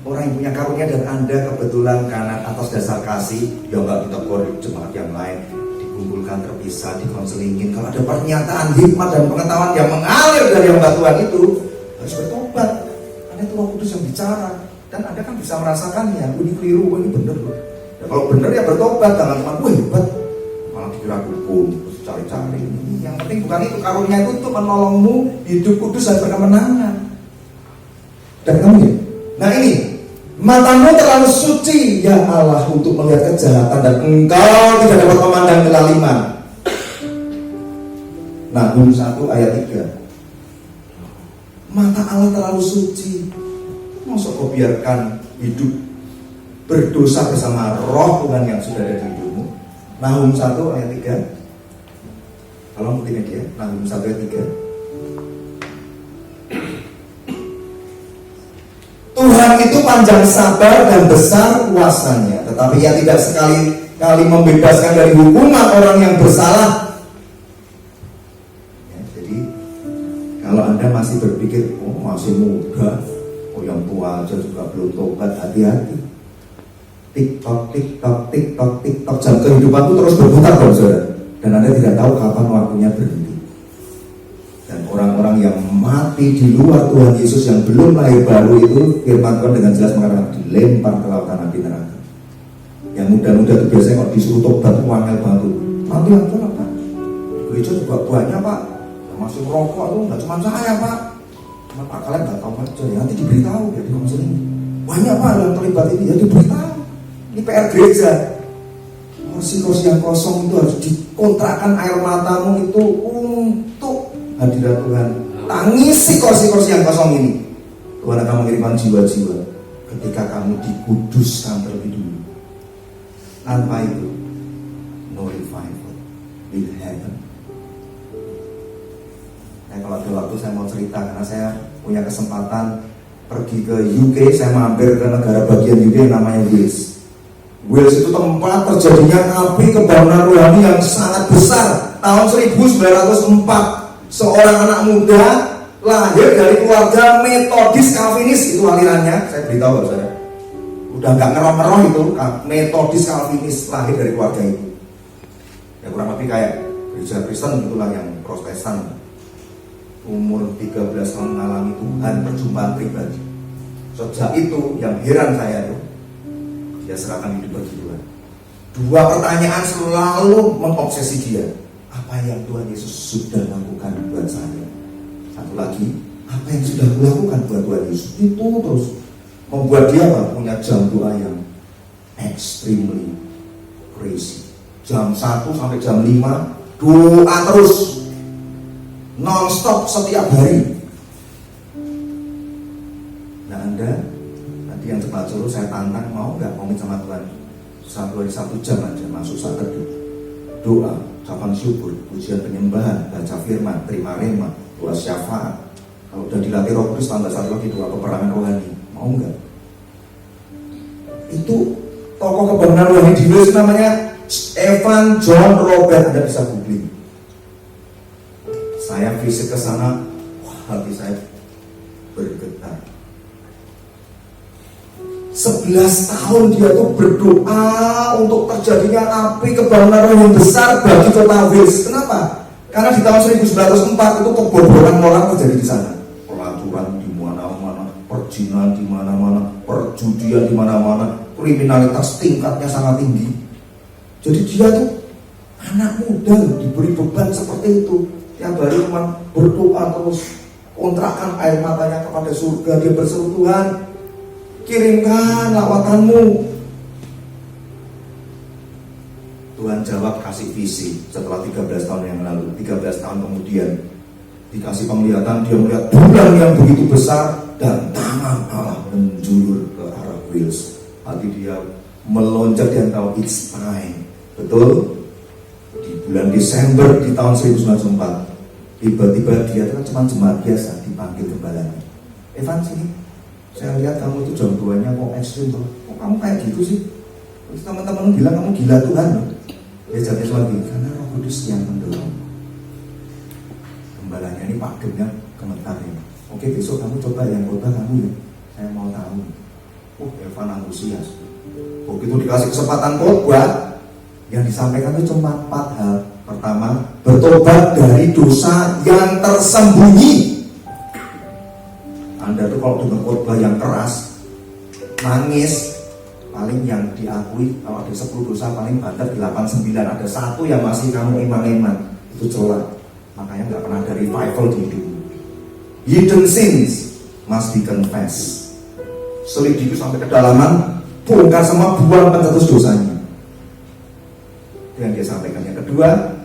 orang yang punya karunia dan Anda kebetulan karena atas dasar kasih, ya nggak ditegur jemaat yang lain, dikumpulkan terpisah, dikonselingin. Kalau ada pernyataan hikmat dan pengetahuan yang mengalir dari hamba Tuhan itu, harus bertobat. Karena itu Roh Kudus yang bicara, dan Anda kan bisa merasakannya. Ini keliru, ini benar loh. Ya, kalau benar ya bertobat, jangan cuma gue hebat, malah dikira hukum, terus cari-cari. Yang penting bukan itu, karunia itu untuk menolongmu hidup kudus dan berkemenangan. Dan kamu ya, nah ini, matamu terlalu suci ya Allah untuk melihat kejahatan, dan engkau tidak dapat memandang kelaliman. Nahum 1 ayat 3. Mata Allah terlalu suci, masa kau biarkan hidup berdosa bersama roh Tuhan yang sudah ada di hidupmu. Nahum 1 ayat 3. Kalau multimedia, Nahum 1 ayat 3. Tuhan itu panjang sabar dan besar kuasanya, tetapi ia tidak sekali-kali membebaskan dari hukuman orang yang bersalah. Ya, jadi kalau Anda masih berpikir, oh masih muda, oh yang tua aja juga belum tobat, hati-hati. Tiktok, tiktok, tiktok, tiktok, jam kehidupan itu terus berputar, saudara. Dan Anda tidak tahu kapan waktunya berhenti. Dan orang-orang yang mati di luar Tuhan Yesus yang belum lahir baru itu, firman Tuhan dengan jelas mengatakan dilempar ke lautan api neraka. Yang muda-muda itu biasanya kalau disuruh tobat wangel batu. Nanti yang pun apa? Gereja juga banyak Pak, masih merokok itu nggak cuma saya Pak. Cuma Pak kalian nggak tahu aja ya, nanti diberitahu ya di konseling. Banyak Pak yang terlibat ini ya diberitahu. Ini PR gereja. Kursi-kursi yang kosong itu harus dikontrakkan air matamu itu untuk hadirat Tuhan. Tangisi kursi-kursi yang kosong ini. Tuhan akan mengirimkan jiwa-jiwa ketika kamu dikuduskan terlebih dulu. Tanpa itu, no revival in heaven. Nah, kalau ada waktu saya mau cerita, karena saya punya kesempatan pergi ke UK, saya mampir ke negara bagian UK yang namanya Wales. Wales itu tempat terjadinya api kebangunan rohani yang sangat besar. Tahun 1904, seorang anak muda lahir dari keluarga Metodis Calvinis, itu alirannya. Saya beritahu saudara, udah nggak ngeroh-ngeroh itu, Metodis Calvinis lahir dari keluarga itu. Ya kurang lebih kayak gereja Kristen itulah yang Protestan. Umur 13 tahun mengalami Tuhan, perjumpaan pribadi. Sejak itu yang heran saya itu, dia serahkan hidup bagi Tuhan. Dua pertanyaan selalu mengobsesi dia. Apa yang Tuhan Yesus sudah lakukan buat saya? Satu lagi, apa yang sudah kulakukan buat Tuhan Yesus? Itu terus membuat dia punya jam doa yang extremely crazy. Jam 1 sampai jam 5 doa terus, non-stop setiap hari. Nah Anda nanti yang cepat suruh saya tantang, mau nggak komit sama Tuhan? Satu jam aja masuk saat teduh, doa, ucapan syukur, pujian penyembahan, baca firman, terima rema, doa syafaat. Kalau udah dilatih Roh Kudus tambah satu lagi doa peperangan rohani, mau nggak? Itu tokoh kebenaran rohani di Inggris namanya Evan John Robert, Anda bisa googling. Saya visit ke sana, wah hati saya bergetar. 11 tahun dia tuh berdoa untuk terjadinya api kebangunan roh yang besar bagi kota Wales. Kenapa? Karena di tahun 1904 itu kebobolan moral terjadi di sana. Pelacuran di mana-mana, perjinan di mana-mana, perjudian di mana-mana, kriminalitas tingkatnya sangat tinggi. Jadi dia tuh anak muda diberi beban seperti itu. Tiap hari cuma berdoa terus, kontrakan air matanya kepada surga. Dia berseru, Tuhan, kirimkan lawatanmu. Tuhan jawab kasih visi setelah 13 tahun yang lalu. 13 tahun kemudian dikasih penglihatan, dia melihat bulan yang begitu besar dan tangan Allah menjulur ke arah Wales. Hati dia melonjak dan tahu it's time. Betul? bulan Desember di tahun 1994. Tiba-tiba dia itu kan cuma jemaat biasa, dipanggil gembalanya. Evan sini, saya lihat kamu itu jam 2-nya kok ekstrim tuh. Kok kamu kayak gitu sih? Terus teman-teman bilang kamu gila Tuhan loh. Dia jawabnya cuma gini, karena Roh Kudus yang mendorong. Gembalanya ini pakemnya gemetar ini. Oke, besok kamu coba yang khotbah kamu ya. Saya mau tahu. Evan antusias. Begitu dikasih kesempatan khotbah, yang disampaikan itu cuma 4 hal. Pertama, bertobat dari dosa yang tersembunyi. Anda tuh kalau dengar khotbah yang keras, nangis, paling yang diakui kalau ada 10 dosa paling banter 8-9. Ada 1 yang masih kamu iman-iman, itu celah. Makanya nggak pernah ada revival di hidup. Hidden sins must be confessed. Selidiki sampai kedalaman, bongkar semua, buang pencetus dosanya. Itu yang dia sampaikan. Yang kedua,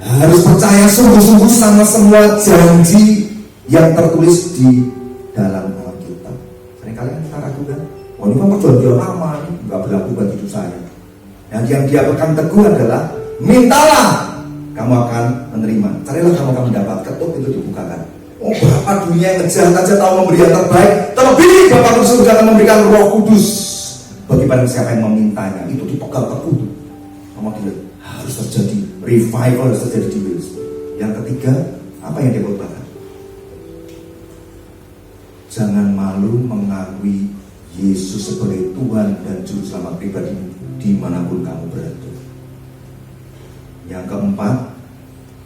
harus percaya sungguh-sungguh sama semua janji yang tertulis di dalam Alkitab. Seringkali kan kita ragukan, ini kan perjanjian lama, ini nggak berlaku bagi hidup saya. Dan yang dia pegang teguh adalah, mintalah, kamu akan menerima. Carilah, kamu akan mendapat. Ketuk itu dibukakan. Bapak dunia yang ngejar aja tahu memberi yang terbaik, terlebih Bapak Kudus akan memberikan Roh Kudus bagi barang siapa yang memintanya. Itu dipegang teguh. Sama dia harus terjadi revival, harus terjadi di Wales. Yang ketiga, apa yang dia khotbahkan? Jangan malu mengakui Yesus sebagai Tuhan dan Juru Selamat pribadi dimanapun kamu berada. Yang keempat,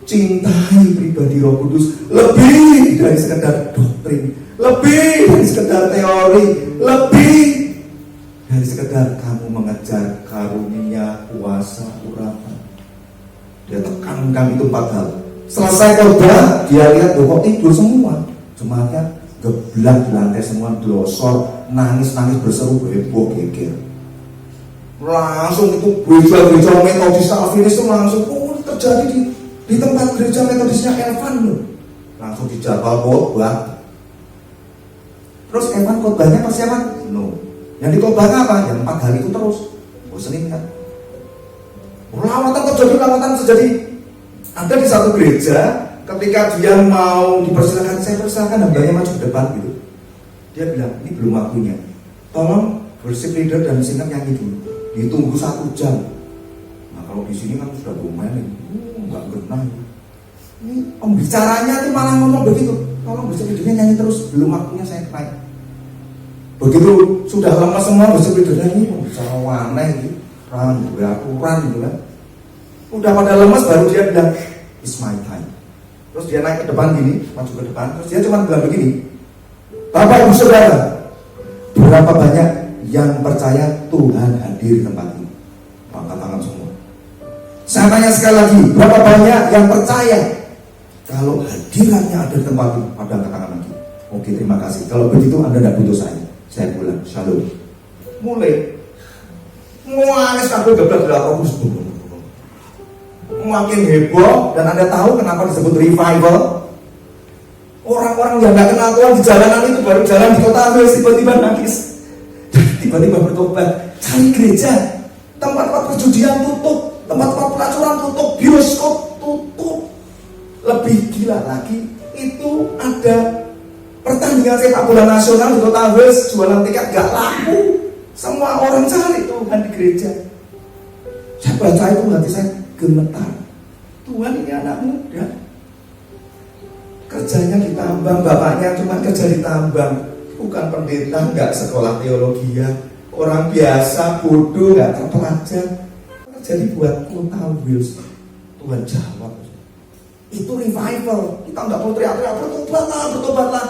cintai pribadi Roh Kudus lebih dari sekedar doktrin, lebih dari sekedar teori, lebih dari sekedar kamu mengejar karunia, kuasa, urapan. Dia tekankan itu 4 hal. Selesai khotbah, dia lihat kok tidur semua. Jemaatnya geblak di lantai semua, glosor, nangis-nangis berseru, heboh geger. Langsung itu gereja-gereja Metodis Calvinis itu langsung terjadi di tempat gereja Metodisnya Evan loh. Langsung dijadwal khotbah. Terus Evan khotbahnya pas siapa? No. Yang dikhotbahkan apa? Yang 4 hal itu terus. Bosenin kan? Lawatan terjadi. Ada di satu gereja, ketika dia mau dipersilakan, saya persilakan hambanya maju ke depan gitu. Dia bilang, ini belum waktunya. Tolong worship leader dan singer nyanyi dulu. Ditunggu 1 jam. Nah kalau di sini kan sudah gomelin, nggak genah. Ini pembicaranya tuh malah ngomong begitu. Tolong worship leadernya nyanyi terus, belum waktunya saya naik. Begitu sudah lama semua worship leadernya ini pembicara aneh gitu. Aturan gitu kan. Udah pada lemes baru dia bilang, it's my time. Terus dia naik ke depan gini, maju ke depan. Terus dia cuma bilang begini, Bapak Ibu Saudara, berapa banyak yang percaya Tuhan hadir di tempat ini? Angkat tangan semua. Saya tanya sekali lagi, berapa banyak yang percaya kalau hadirannya ada di tempat ini? Pada angkat tangan lagi. Oke, terima kasih. Kalau begitu Anda tidak butuh saya. Saya pulang. Shalom. Mulai nangis kabel geblak Roh Kudus. Makin heboh. Dan Anda tahu kenapa disebut revival? Orang-orang yang gak kenal Tuhan di jalanan itu baru jalan di kota Wales tiba-tiba nangis, tiba-tiba bertobat. Cari gereja, tempat-tempat perjudian tutup, tempat-tempat pelacuran tutup, bioskop tutup. Lebih gila lagi, itu ada pertandingan sepak bola nasional di kota Wales, jualan tiket gak laku. Semua orang cari Tuhan di gereja. Saya baca itu hati saya gemetar. Tuhan ini anak muda, kerjanya di tambang, bapaknya cuma kerja di tambang, bukan pendeta, nggak sekolah teologi, orang biasa, bodoh, nggak terpelajar. Jadi buat kota Wales, Tuhan jawab. Itu revival. Kita nggak perlu teriak-teriak, bertobatlah.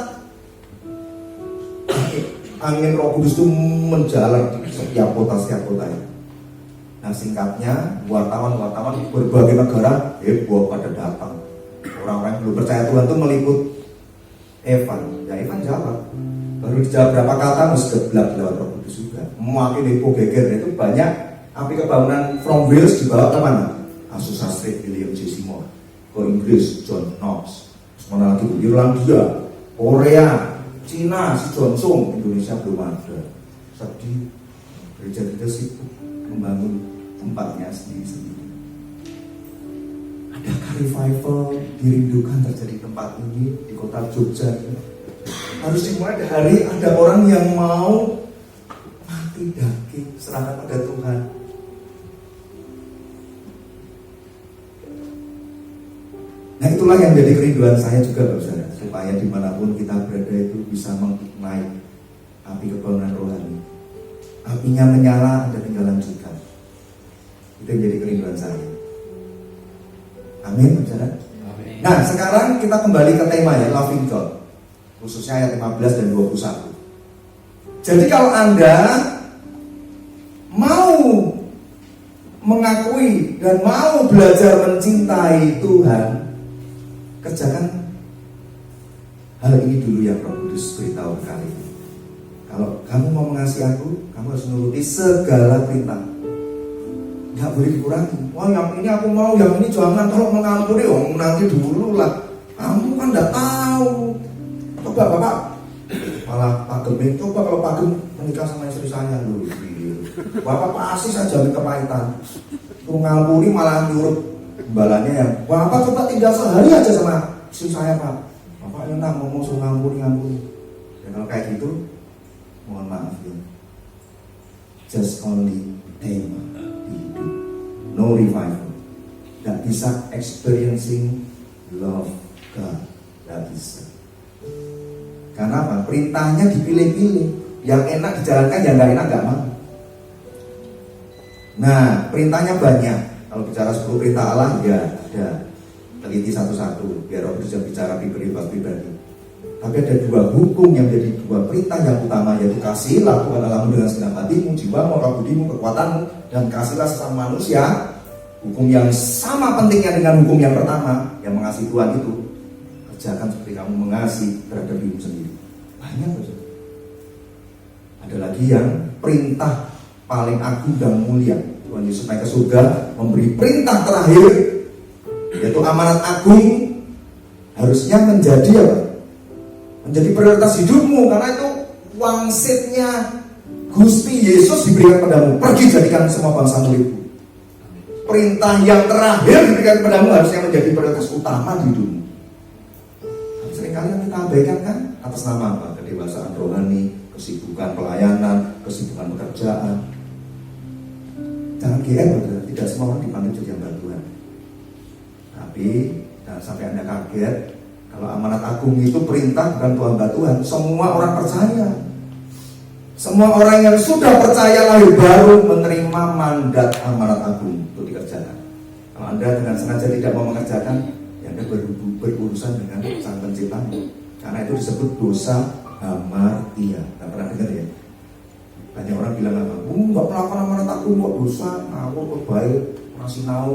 Angin Roh Kudus itu menjalar di setiap kota ya. Nah singkatnya, wartawan di berbagai negara heboh pada datang. Orang-orang yang belum percaya Tuhan itu meliput Evan. Ya Evan jawab. Baru dijawab berapa kata masih geblak lewat Roh Kudus juga. Makin heboh geger. Itu banyak api kebangunan from Wales dibawa ke mana? Asus Astrid William J. Seymour. Ke Inggris John Knox. Mana lagi Irlandia, Korea, Cina si John Sung. Indonesia belum ada. Sedih. Gereja-gereja sibuk membangun tempatnya sendiri-sendiri. Adakah revival dirindukan terjadi di tempat ini, di kota Jogja ini? Harus dimulai dari ada orang yang mau mati daging, serahkan pada Tuhan. Nah itulah yang menjadi kerinduan saya juga Bapak Saudara, supaya dimanapun kita berada itu bisa mengignite api kebangunan rohani. Apinya menyala, Anda tinggal lanjutkan. Itu yang jadi kerinduan saya. Amin Bapak Saudara. Nah sekarang kita kembali ke tema ya, loving God, khususnya ayat 15 dan 21. Jadi kalau Anda mau mengakui dan mau belajar mencintai Tuhan, kerjakan hal ini dulu yang Roh Kudus beritahu kali ini. Kalau kamu mau mengasihi aku, kamu harus menuruti segala perintah. Nggak boleh dikurangi. Wah yang ini aku mau, yang ini jangan. Kalau mengampuni, nanti dulu lah. Kamu kan nggak tahu. Coba Bapak, malah Pak Gemeng, coba kalau Pak Gemeng menikah sama istri saya dulu. Bapak pasti saja kepahitan. Tuh ngampuni malah nyuruh imbalannya yang Bapak coba tinggal sehari aja sama istri saya Pak. Bapak enak ngomong suruh ngampuni. Dan kalau kayak gitu, mohon maaf ya. Just only tema di hidup, no revival. Tidak bisa experiencing love God, tidak bisa. Karena apa? Perintahnya dipilih-pilih. Yang enak dijalankan, yang nggak enak nggak mau. Nah, perintahnya banyak. Kalau bicara 10 perintah Allah, ya ada. Teliti satu-satu, biar Roh bisa bicara pribadi. Tapi ada 2 hukum yang menjadi 2 perintah yang utama, yaitu kasihlah Tuhan Allahmu dengan segenap hatimu, jiwamu, akal budimu, kekuatanmu, dan kasihlah sesama manusia. Hukum yang sama pentingnya dengan hukum yang pertama, yang mengasihi Tuhan itu, kerjakan seperti kamu mengasihi terhadap dirimu sendiri. Banyak saja. Ada lagi yang perintah paling agung dan mulia. Tuhan Yesus naik ke surga memberi perintah terakhir, yaitu amanat agung, harusnya menjadi apa? Menjadi prioritas hidupmu, karena itu wangsitnya Gusti Yesus diberikan padamu. Pergi jadikan semua bangsa muridku. Perintah yang terakhir diberikan padamu harusnya menjadi prioritas utama di hidupmu. Seringkali yang kita abaikan kan atas nama apa? Kedewasaan rohani, kesibukan pelayanan, kesibukan pekerjaan. Jangan GR, tidak semua orang dipanggil jadi hamba Tuhan. Tapi jangan sampai Anda kaget kalau amanat agung itu perintah bukan hamba Tuhan. Semua orang percaya. Semua orang yang sudah percaya lahir baru menerima mandat amanat agung untuk dikerjakan. Kalau Anda dengan sengaja tidak mau mengerjakan, ya Anda berurusan dengan Sang Penciptamu. Karena itu disebut dosa hamartia. Nggak pernah dengar ya? Banyak orang bilang apa? Nggak melakukan amanat agung kok dosa, ngawur kok baik, orang sinau.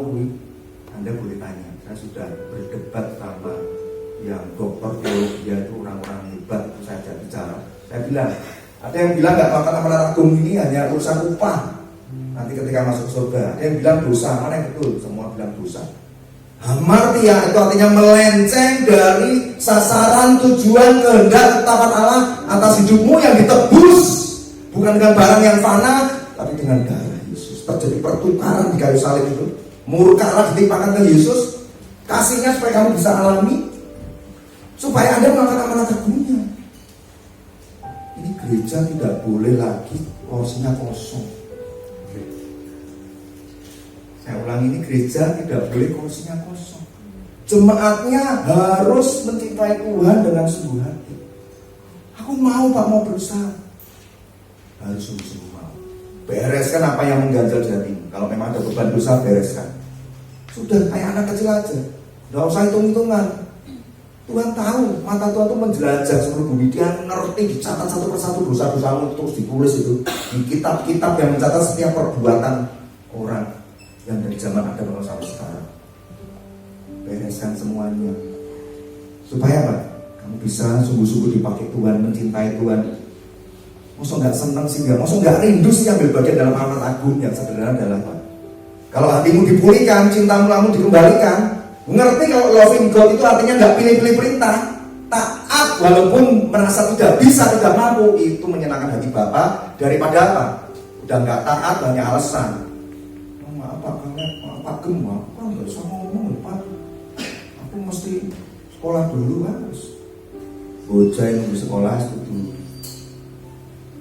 Anda boleh tanya. Saya sudah berdebat sama yang dokter teologi itu orang-orang hebat, itu saya ajak bicara. Saya bilang, ada yang bilang nggak melakukan amanat agung ini hanya urusan upah nanti ketika masuk surga. Ada yang bilang dosa, mana yang betul? Semua bilang dosa. Hamartia itu artinya melenceng dari sasaran, tujuan, kehendak, ketetapan Allah atas hidupmu yang ditebus, bukan dengan barang yang fana, tapi dengan darah Yesus. Terjadi pertukaran di kayu salib itu. Murka Allah ditimpakan ke Yesus, kasihnya supaya kamu bisa alami, supaya Anda melakukan amanat agungnya. Ini gereja tidak boleh lagi porsinya kosong. Saya ulangi, ini gereja tidak boleh kursinya kosong. Jemaatnya harus mencintai Tuhan dengan sungguh hati. Aku mau Pak, mau berusaha. Harus sungguh-sungguh mau. Bereskan apa yang mengganjal di hatimu. Kalau memang ada beban dosa, bereskan. Sudah kayak anak kecil aja. Nggak usah hitung-hitungan. Tuhan tahu, mata Tuhan itu menjelajah seluruh bumi. Dia ngerti, dicatat satu persatu dosa-dosamu, terus ditulis itu di kitab-kitab yang mencatat setiap perbuatan orang yang dari zaman Adam sampai sekarang. Bereskan semuanya supaya apa? Kamu bisa sungguh-sungguh dipakai Tuhan, mencintai Tuhan. Masa nggak senang sih, masa nggak rindu sih ambil bagian dalam amanat agung yang sederhana adalah apa? Kalau hatimu dipulihkan, cintamu dikembalikan. Mengerti kalau loving God itu artinya nggak pilih-pilih perintah, taat walaupun merasa tidak bisa, tidak mampu. Itu menyenangkan hati Bapa daripada apa? Udah nggak taat banyak alasan. Maaf Pak kalian, Pak Gem, aku kan nggak usah ngomong Pak. Aku mesti sekolah dulu harus. Bocah yang di sekolah itu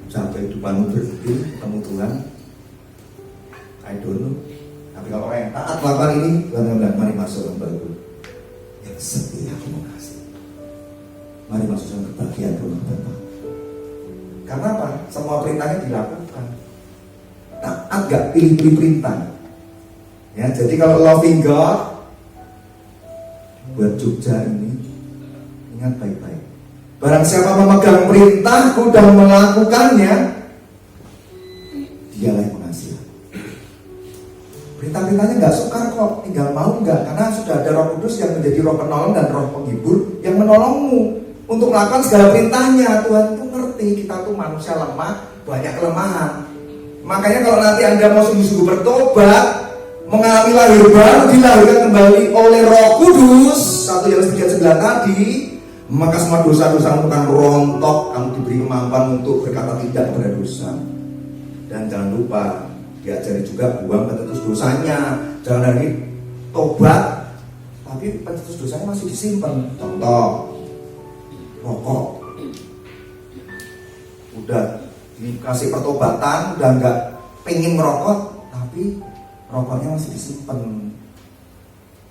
sampai depan berhenti ketemu Tuhan. I don't know. Tapi kalau orang yang taat melakukan ini, Tuhan bilang, mari masuk dalam baru. Yang setia aku mau kasih. Mari masuk dalam kebahagiaan rumah Bapa. Karena apa? Semua perintahnya dilakukan. Taat gak pilih-pilih perintah. Ya, jadi kalau loving God buat Jogja ini, ingat baik-baik. Barang siapa memegang perintahku dan melakukannya, dialah yang mengasihi. Perintah-perintahnya nggak sukar kok, tinggal mau nggak, karena sudah ada Roh Kudus yang menjadi Roh penolong dan Roh penghibur yang menolongmu untuk melakukan segala perintahnya. Tuhan tuh ngerti kita tuh manusia lemah, banyak kelemahan. Makanya kalau nanti Anda mau sungguh-sungguh bertobat, mengalami lahir baru, dilahirkan kembali oleh Roh Kudus, 1 Yohanes 3:9 tadi, maka semua dosa-dosa akan rontok, kamu diberi kemampuan untuk berkata tidak kepada dosa. Dan jangan lupa diajari juga buang pencetus dosanya. Jangan lagi tobat tapi pencetus dosanya masih disimpan. Contoh, rokok. Udah dikasih pertobatan, udah nggak pengen merokok, tapi rokoknya masih disimpan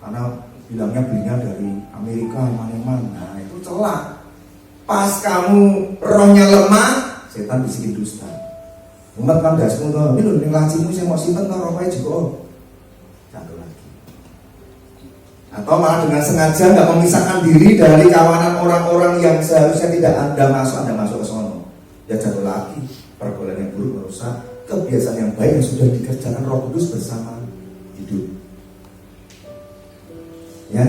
karena bilangnya belinya dari Amerika mana-mana. Nah itu celah. Pas kamu rohnya lemah, setan bisikin dusta. Umat kan dasmu tuh, ini loh, ini lacimu saya mau simpen tuh rokoknya juga. Jatuh lagi. Atau malah dengan sengaja nggak memisahkan diri dari kawanan orang-orang yang seharusnya tidak Anda masuk ke sono. Ya jatuh lagi. Pergaulan yang buruk merusak kebiasaan yang baik yang sudah dikerjakan Roh Kudus bersama hidup. Ya,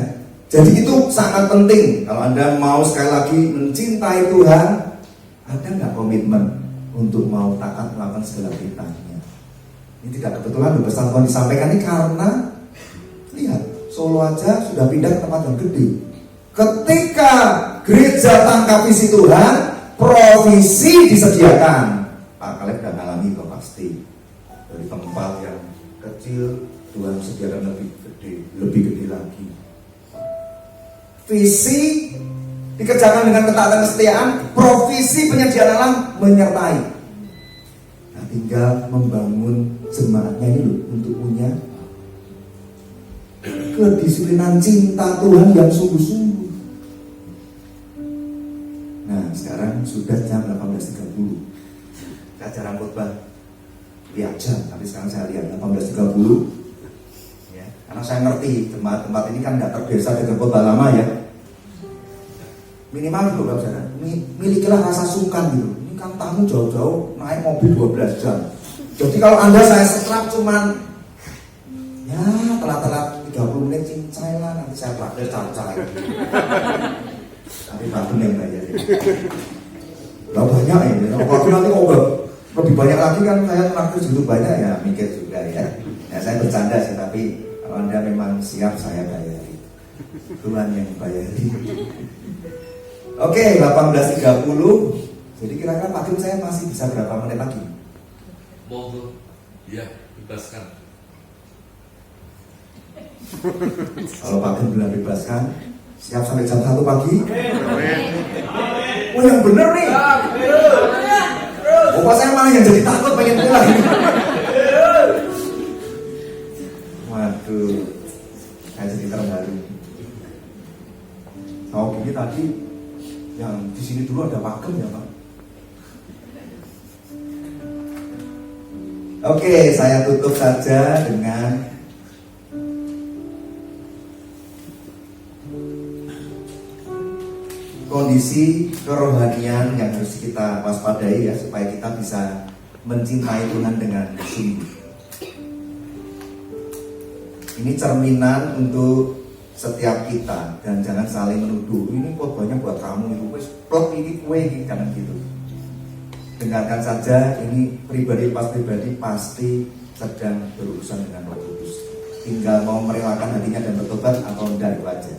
jadi itu sangat penting. Kalau Anda mau sekali lagi mencintai Tuhan, ada nggak komitmen untuk mau taat melakukan segala perintahnya? Ini tidak kebetulan pesan Tuhan disampaikan ini karena lihat, Solo aja sudah pindah ke tempat yang gede. Ketika gereja tangkap visi Tuhan, provisi disediakan. Pak Kaleb sudah mengalami kok pasti. Dari tempat yang kecil, Tuhan sediakan lebih gede lagi. Visi dikerjakan dengan ketaatan kesetiaan, provisi penyediaan alam menyertai. Nah, tinggal membangun jemaatnya ini loh, untuk punya kedisiplinan cinta Tuhan yang sungguh-sungguh. Nah, sekarang sudah jam 18.30. Saya jarang khotbah lihat jam, tapi sekarang saya lihat 18.30. Ya, karena saya ngerti tempat ini kan tidak terbiasa dengan khotbah lama ya. Minimal gitu Bapak Saudara, milikilah rasa sungkan gitu. Ini kan tamu jauh-jauh naik mobil 12 jam. Jadi kalau Anda saya setrap cuman ya telat-telat 30 menit cincai lah, nanti saya praktek cancai. Tapi Pak yang bayar ya. Lah banyak ya, waktu nanti ngobrol lebih banyak lagi kan saya praktek segitu banyak ya, mikir juga ya. Ya saya bercanda sih, tapi kalau Anda memang siap saya bayari. Tuhan yang bayari. Oke, 18.30. Jadi kira-kira Pak Kim saya masih bisa berapa menit lagi? Monggo. Iya, bebaskan. Kalau Pak Kim bilang bebaskan, siap sampai jam 1 pagi? Oh yang bener nih. Bapak saya malah yang jadi takut pengen pulang. Waduh, saya jadi terharu. Tahu gini tadi yang di sini dulu ada pakem ya Pak. Oke, saya tutup saja dengan kondisi kerohanian yang harus kita waspadai ya, supaya kita bisa mencintai Tuhan dengan sungguh. Ini cerminan untuk setiap kita, dan jangan saling menuduh. Ini khotbahnya buat kamu, itu wes plot ini kue, jangan gitu. Dengarkan saja, ini pribadi pasti sedang berurusan dengan Roh Kudus. Tinggal mau merelakan hatinya dan bertobat atau enggak, itu aja.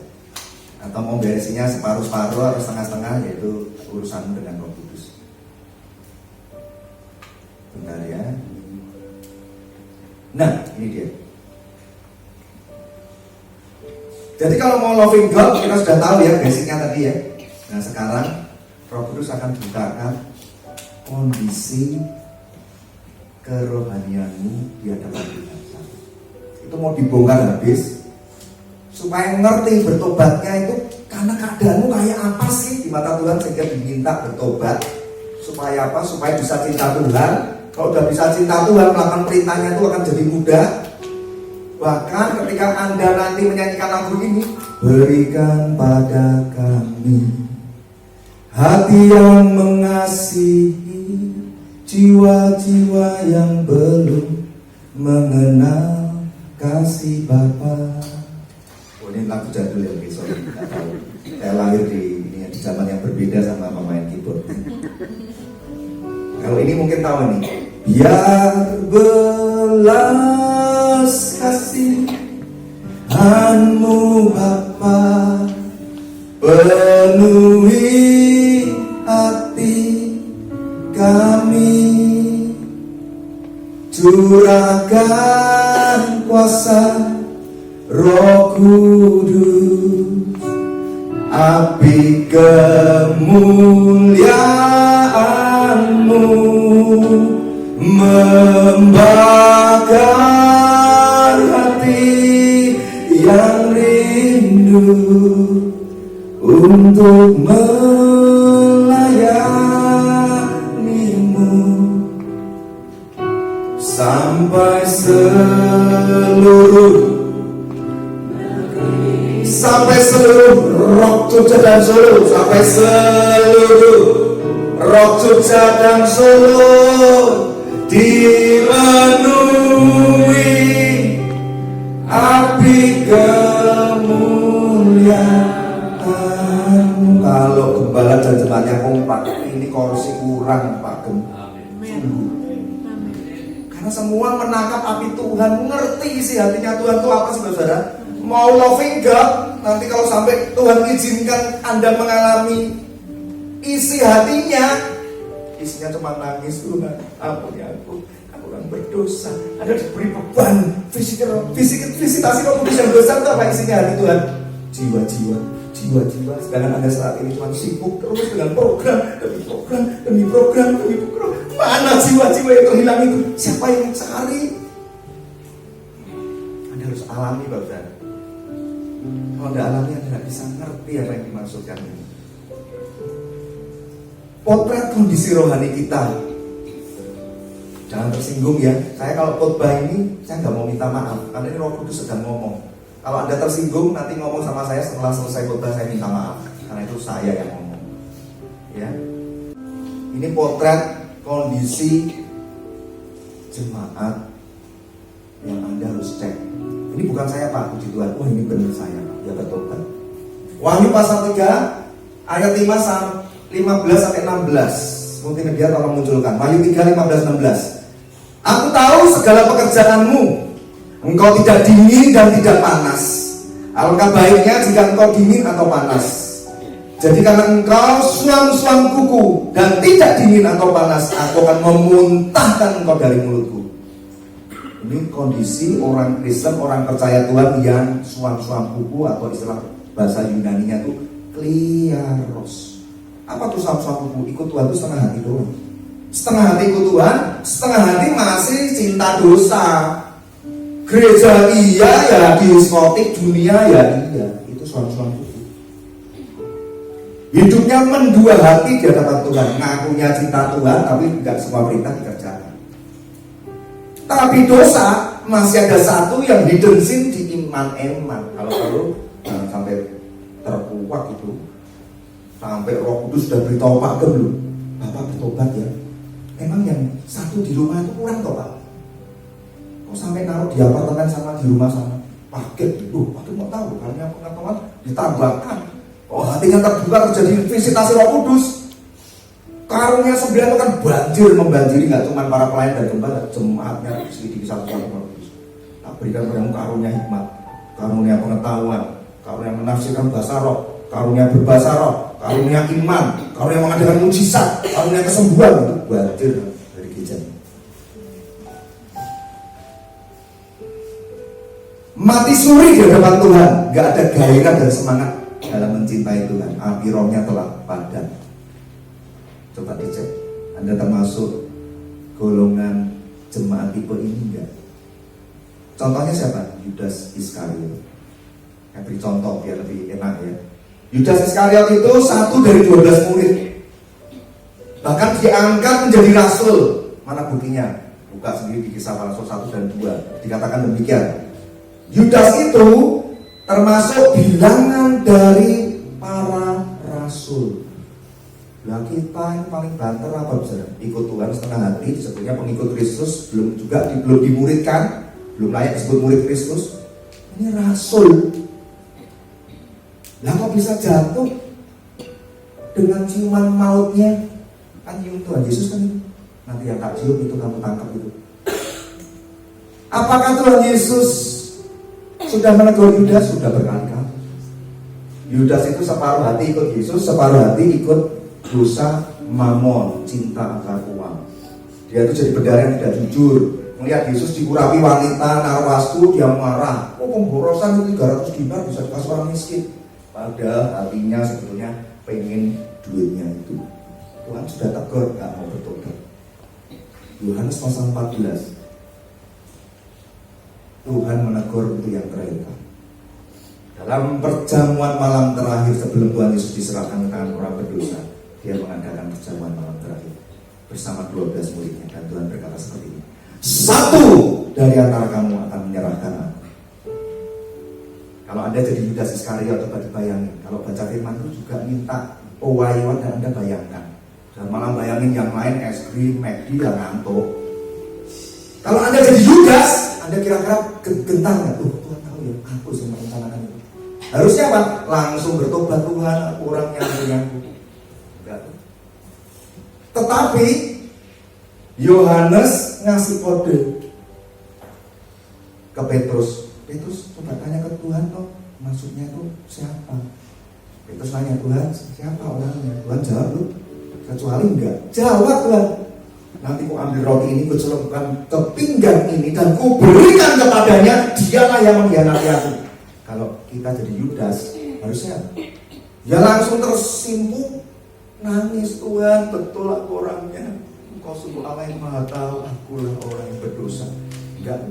Atau mau beresinya separuh-separuh atau setengah-setengah, yaitu urusanmu dengan Roh Kudus. Bentar ya. Nah, ini dia. Jadi kalau mau loving God, kita sudah tahu ya basicnya tadi ya. Nah sekarang Roh Kudus akan bukakan kondisi kerohanianmu di hadapan Tuhan. Itu mau dibongkar habis supaya ngerti bertobatnya itu karena keadaanmu kayak apa sih di mata Tuhan, sehingga diminta bertobat supaya apa? Supaya bisa cinta Tuhan. Kalau udah bisa cinta Tuhan, melakukan perintahnya itu akan jadi mudah. Bahkan ketika Anda nanti menyanyikan lagu ini, berikan pada kami hati yang mengasihi jiwa-jiwa yang belum mengenal kasih Bapa. Oh ini lagu jadul ya, oke, sorry, nggak tahu. Saya lahir di zaman yang berbeda sama pemain keyboard. Kalau ini mungkin tahu nih. Biar belas kasihan-Mu Bapa penuhi hati kami, curahkan kuasa Roh Kudus, api kemuliaan-Mu membakar hati yang rindu untuk melayani-Mu sampai seluruh Roh Jogja dan Solo, sampai seluruh Roh Jogja dan Solo dipenuhi api kemuliaan. Kalau gembala dan jemaatnya kompak, ini korupsi kurang Pak Gem. Karena semua menangkap api Tuhan, ngerti isi hatinya Tuhan itu apa sih saudara? Mau loving God, nanti kalau sampai Tuhan izinkan Anda mengalami isi hatinya, isinya cuma nangis, Tuhan ampuni aku orang berdosa. Ada diberi beban visitasi Roh Kudus yang besar, itu apa isinya hati Tuhan? Jiwa-jiwa. Sedangkan Anda saat ini cuma sibuk terus dengan program demi program. Mana jiwa-jiwa yang terhilang itu? Siapa yang cari? Anda harus alami Bapak. Kalau Anda alami, Anda tidak bisa ngerti apa yang dimaksudkan ini. Potret kondisi rohani kita. Jangan tersinggung ya. Saya kalau khotbah ini, saya nggak mau minta maaf, karena ini Roh Kudus sedang ngomong. Kalau Anda tersinggung, nanti ngomong sama saya setelah selesai khotbah, saya minta maaf, karena itu saya yang ngomong. Ya. Ini potret kondisi jemaat yang Anda harus cek. Ini bukan saya Pak, puji Tuhan. Oh ini benar saya Pak, ya bertobat. Wahyu pasal 3 ayat 15-16. Mungkin dia tolong munculkan. Wahyu 3 15-16. Aku tahu segala pekerjaanmu, engkau tidak dingin dan tidak panas. Alangkah baiknya jika engkau dingin atau panas. Jadi karena engkau suam-suam kuku dan tidak dingin atau panas, aku akan memuntahkan engkau dari mulutku. Ini kondisi orang Kristen, orang percaya Tuhan yang suam-suam kuku, atau istilah bahasa Yunaninya itu kliaros. Apa tuh suam-suam kuku? Ikut Tuhan itu setengah hati doang. Setengah hati ikut Tuhan, setengah hati masih cinta dosa. Gereja iya ya, diskotik dunia ya iya. Itu suam-suam kuku. Hidupnya mendua hati di hadapan Tuhan, ngakunya cinta Tuhan tapi tidak semua perintah dikerjakan. Tapi dosa masih ada satu yang hidden sin di iman-iman. Kalau perlu jangan sampai terkuak itu. Sampai Roh Kudus sudah beritahu Pak Gem loh, Bapak bertobat ya. Emang yang satu di rumah itu kurang toh Pak? Kok sampai naruh di apartemen sama di rumah sama? Paket itu, Pak Gem mau tahu karena pengetahuan ditambahkan. Oh hatinya terbuka terjadi visitasi Roh Kudus. Karunia 9 itu kan banjir membanjiri, nggak cuma para pelayan dan gembala, jemaatnya sedikit disatukan Roh Kudus. Tak berikan padamu karunia hikmat, karunia pengetahuan, karunia menafsirkan bahasa roh, karunia berbahasa roh, karunia iman, karunia mengadakan mujizat, karunia kesembuhan. Itu banjir dari gereja. mati suri di hadapan Tuhan, nggak ada gairah dan semangat dalam mencintai Tuhan. Api rohnya telah padam. Coba dicek, Anda termasuk golongan jemaat tipe ini enggak? Contohnya siapa? Yudas Iskariot. Saya beri contoh biar lebih enak ya. Yudas Iskariot itu satu dari 12 murid. Bahkan diangkat menjadi rasul. Mana buktinya? Buka sendiri di Kisah Para Rasul 1 dan 2. Dikatakan demikian. Yudas itu termasuk bilangan dari para rasul. Lah kita yang paling banter apa bisa? Ikut Tuhan setengah hati, sebetulnya pengikut Kristus, belum dimuridkan, belum layak disebut murid Kristus. Ini rasul. Lah kok bisa jatuh dengan ciuman mautnya? Kan cium Tuhan Yesus kan, nanti yang tak cium itu kamu tangkap itu. Apakah Tuhan Yesus sudah menegur Yudas? Sudah berkali-kali. Yudas itu separuh hati ikut Yesus, separuh hati ikut dosa mamon, cinta akan uang. Dia itu jadi bendahara yang tidak jujur. Melihat Yesus dikurapi wanita narwastu, dia marah. Oh, pemborosan itu 300 dinar bisa dikasih orang miskin. Padahal hatinya sebetulnya pengen duitnya itu. Tuhan sudah tegur, gak mau bertobat. Yohanes pasal 14. Tuhan menegur untuk yang terakhir. Dalam perjamuan malam terakhir sebelum Tuhan Yesus diserahkan ke tangan orang berdosa, dia mengadakan perjamuan malam terakhir bersama 12 muridnya, dan Tuhan berkata seperti ini: satu dari antara kamu akan menyerahkan aku. Kalau Anda jadi Yudas Iskariot, coba dibayangin. Kalau baca firman itu juga minta pewayuan, dan Anda bayangkan. Dan malah bayangin yang lain es krim, McD, dan ngantuk. Kalau Anda jadi Yudas, Anda kira-kira gentar nggak? Tuhan tahu ya, aku yang merencanakan itu. Harusnya apa? Langsung bertobat, Tuhan, aku orang yang enggak. Tetapi Yohanes ngasih kode ke Petrus. Petrus coba tanya ke Tuhan, toh maksudnya itu siapa? Petrus nanya, Tuhan siapa orangnya? Tuhan jawab, lu kecuali enggak. Jawab Tuhan, nanti ku ambil roti ini, ku celupkan ke pinggang ini, dan ku berikan kepadanya, dialah yang mengkhianati aku. Kalau kita jadi Yudas, harusnya ya langsung tersimpung, nangis, Tuhan betul aku orangnya, Engkau sungguh Allah yang maha tahu, akulah orang yang berdosa. Enggak.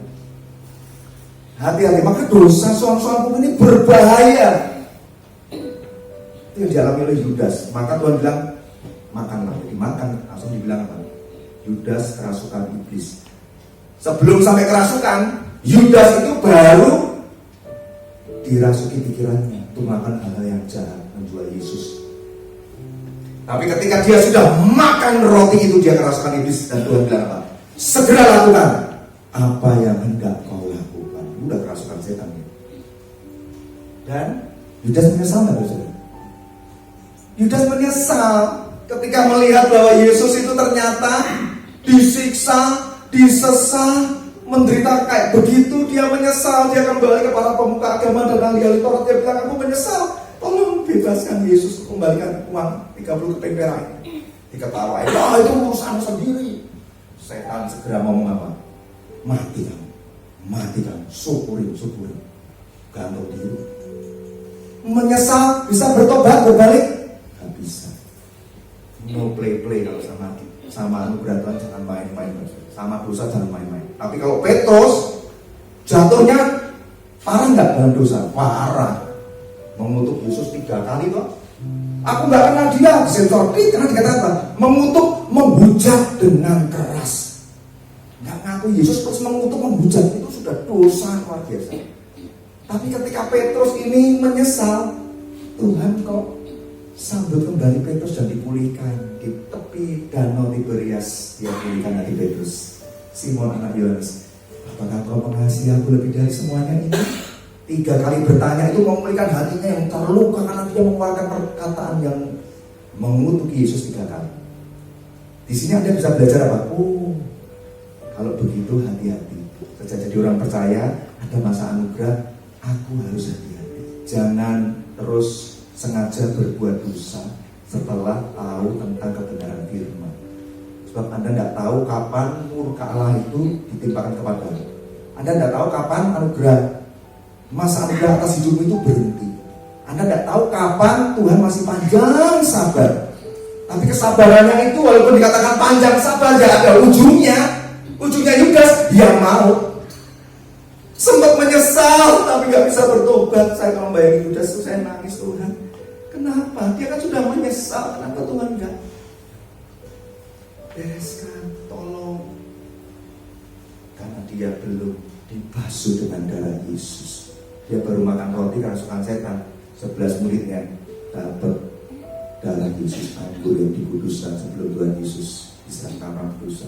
Hati-hati, maka dosa soal-soal ini berbahaya. Itu yang dialami oleh Yudas. Maka Tuhan bilang, makanlah. Dimakan, langsung dibilang apa? Yudas kerasukan iblis. Sebelum sampai kerasukan, Yudas itu baru dirasuki pikirannya untuk melakukan hal yang jahat, menjual Yesus. Tapi ketika dia sudah makan roti itu, dia kerasukan iblis, dan Tuhan bilang apa? Segera lakukan apa yang hendak kau lakukan. Udah kerasukan setan ya. Dan Yudas menyesal nggak, saudara? Yudas menyesal ketika melihat bahwa Yesus itu ternyata disiksa, disesah, menderita kayak begitu. Dia menyesal, dia kembali kepada pemuka agama dan ahli Taurat. Dia bilang, aku menyesal, tolong bebaskan Yesus, kembalikan uang 30 keping perak. Diketawain, itu urusan sendiri. Setan segera ngomong apa? Mati kamu, mati kamu, syukurin, gantung diri. Menyesal, bisa bertobat, berbalik? Gak bisa. No play kalau sama anugerah Tuhan, jangan main-main. Sama dosa jangan main-main. Tapi kalau Petrus jatuhnya parah nggak dalam dosa? Parah. Mengutuk Yesus 3 kali toh. Aku nggak kenal dia, disensor karena dikatakan apa? Mengutuk, menghujat dengan keras. Nggak ngaku Yesus terus mengutuk, menghujat, itu sudah dosa luar biasa. Tapi ketika Petrus ini menyesal, Tuhan kok sambut kembali Petrus dan dipulihkan di tepi danau Tiberias. Dia pulihkan hati Petrus. Simon anak Yohanes, apakah kau mengasihi aku lebih dari semuanya ini? 3 kali bertanya itu memulihkan hatinya yang terluka karena dia mengeluarkan perkataan yang mengutuki Yesus 3 kali. Di sini Anda bisa belajar apa? Kalau begitu hati-hati. Sejak jadi orang percaya, ada masa anugerah, aku harus hati-hati. Jangan terus sengaja berbuat dosa setelah tahu tentang kebenaran firman. Sebab Anda tidak tahu kapan murka Allah itu ditimpakan kepadamu. Anda tidak tahu kapan anugerah masa anugerah atas hidupmu itu berhenti. Anda tidak tahu kapan Tuhan masih panjang sabar. Tapi kesabarannya itu walaupun dikatakan panjang sabar, ya ada ujungnya. Ujungnya Yudas, dia mau. Sempat menyesal tapi gak bisa bertobat. Saya kalau bayangin Yudas itu saya nangis, Tuhan. Kenapa? Dia kan sudah menyesal. Kenapa Tuhan enggak bereskan, tolong? Karena dia belum dibasuh dengan darah Yesus. Dia baru makan roti kerasukan setan. 11 muridnya dapat darah Yesus, anggur yang dikuduskan sebelum Tuhan Yesus disangka dosa.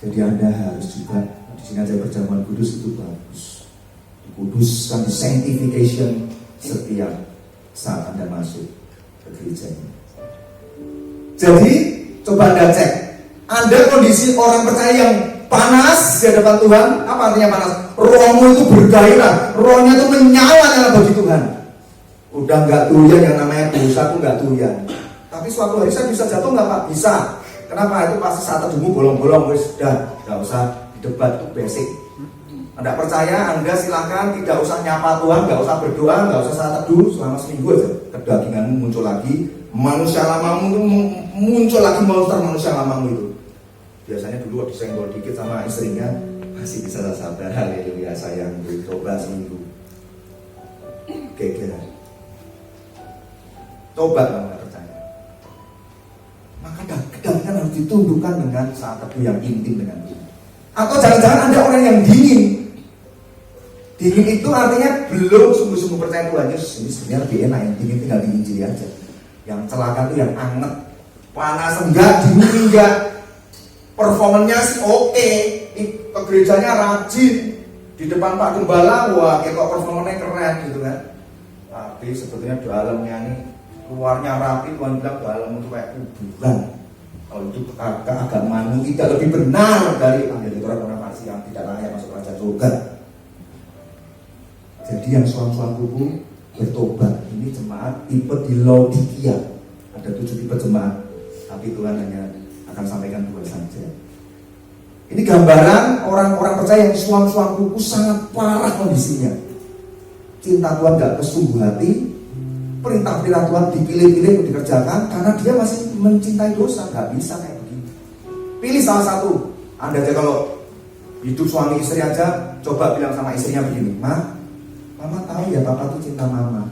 Jadi Anda harus juga di sini aja perjamuan kudus itu bagus, dikuduskan, di sanctification setiap saat Anda masuk ke gereja ini. Jadi coba Anda cek, Anda kondisi orang percaya yang panas di hadapan Tuhan. Apa artinya panas? Rohmu itu bergairah, rohnya itu menyala bagi Tuhan. Udah nggak doyan yang namanya dosa, aku nggak doyan. Tapi suatu hari saya bisa jatuh nggak Pak? Bisa. Kenapa? Itu pasti saat teduhmu bolong-bolong, wis sudah nggak usah didebat, itu basic. Anda percaya, Anda silakan tidak usah nyapa Tuhan, nggak usah berdoa, nggak usah saat teduh selama seminggu aja. Kedaginganmu muncul lagi, manusia lamamu itu muncul lagi, monster manusia lamamu itu. Biasanya dulu waktu senggol dikit sama istrinya masih bisa sabar, haleluya sayang, coba seminggu. Geger. Coba kalau nggak percaya. Maka kedagingan harus ditundukkan dengan saat teduh yang intim dengan Tuhan. Atau jangan-jangan Anda orang yang dingin. Dingin itu artinya belum sungguh-sungguh percaya Tuhan Yesus. Ini sebenarnya lebih enak, yang dingin tinggal diinjili aja. Yang celaka itu yang anget, panas enggak, dingin enggak. Performanya sih oke, ke gerejanya rajin, di depan Pak Gembala, wah kita performanya keren gitu kan. Tapi sebetulnya dalamnya ini luarnya rapi, Tuhan bilang dalam itu kayak kuburan. Kalau itu keagamaanmu tidak lebih benar dari orang Farisi yang tidak layak masuk kerajaan surga. Jadi yang suam-suam kuku bertobat. Ini jemaat tipe di Laodikia. Ada 7 tipe jemaat, tapi Tuhan hanya akan sampaikan 2 saja. Ini gambaran orang-orang percaya yang suam-suam kuku sangat parah kondisinya. Cinta Tuhan gak kesungguh hati, perintah-perintah Tuhan dipilih-pilih untuk dikerjakan karena dia masih mencintai dosa. Gak bisa kayak begini. Pilih salah satu. Anda aja kalau hidup suami istri aja, coba bilang sama istrinya begini, Mama tahu ya papa tuh cinta mama.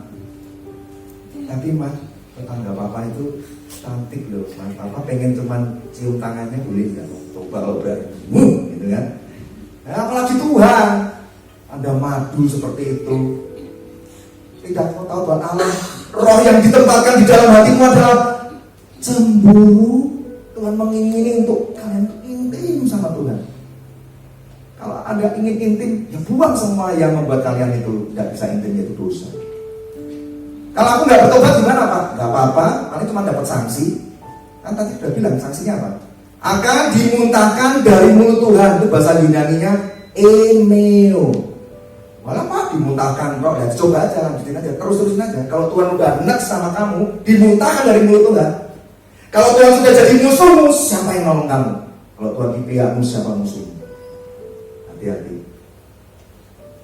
Tapi tetangga papa itu cantik loh, papa pengen cuman cium tangannya boleh nggak? Coba obat, gitu kan? Nah, apalagi Tuhan, Anda madu seperti itu. Tidak mau tahu Tuhan Allah, roh yang ditempatkan di dalam hatimu adalah cemburu. Tuhan mengingini untuk kalian intim sama Tuhan. Kalau Anda ingin intim, ya buang semua yang membuat kalian itu tidak bisa intim, yaitu dosa. Kalau aku nggak bertobat gimana Pak? Nggak apa-apa, paling cuma dapat sanksi. Kan tadi sudah bilang sanksinya apa? Akan dimuntahkan dari mulut Tuhan. Itu bahasa Yunaninya emeo. Malah Pak dimuntahkan kok, ya coba aja, lanjutin aja, terus-terusin aja. Kalau Tuhan udah enak sama kamu, dimuntahkan dari mulut Tuhan. Kalau Tuhan sudah jadi musuhmu, siapa yang nolong kamu? Kalau Tuhan di pihakmu, siapa musuhmu? Hati-hati.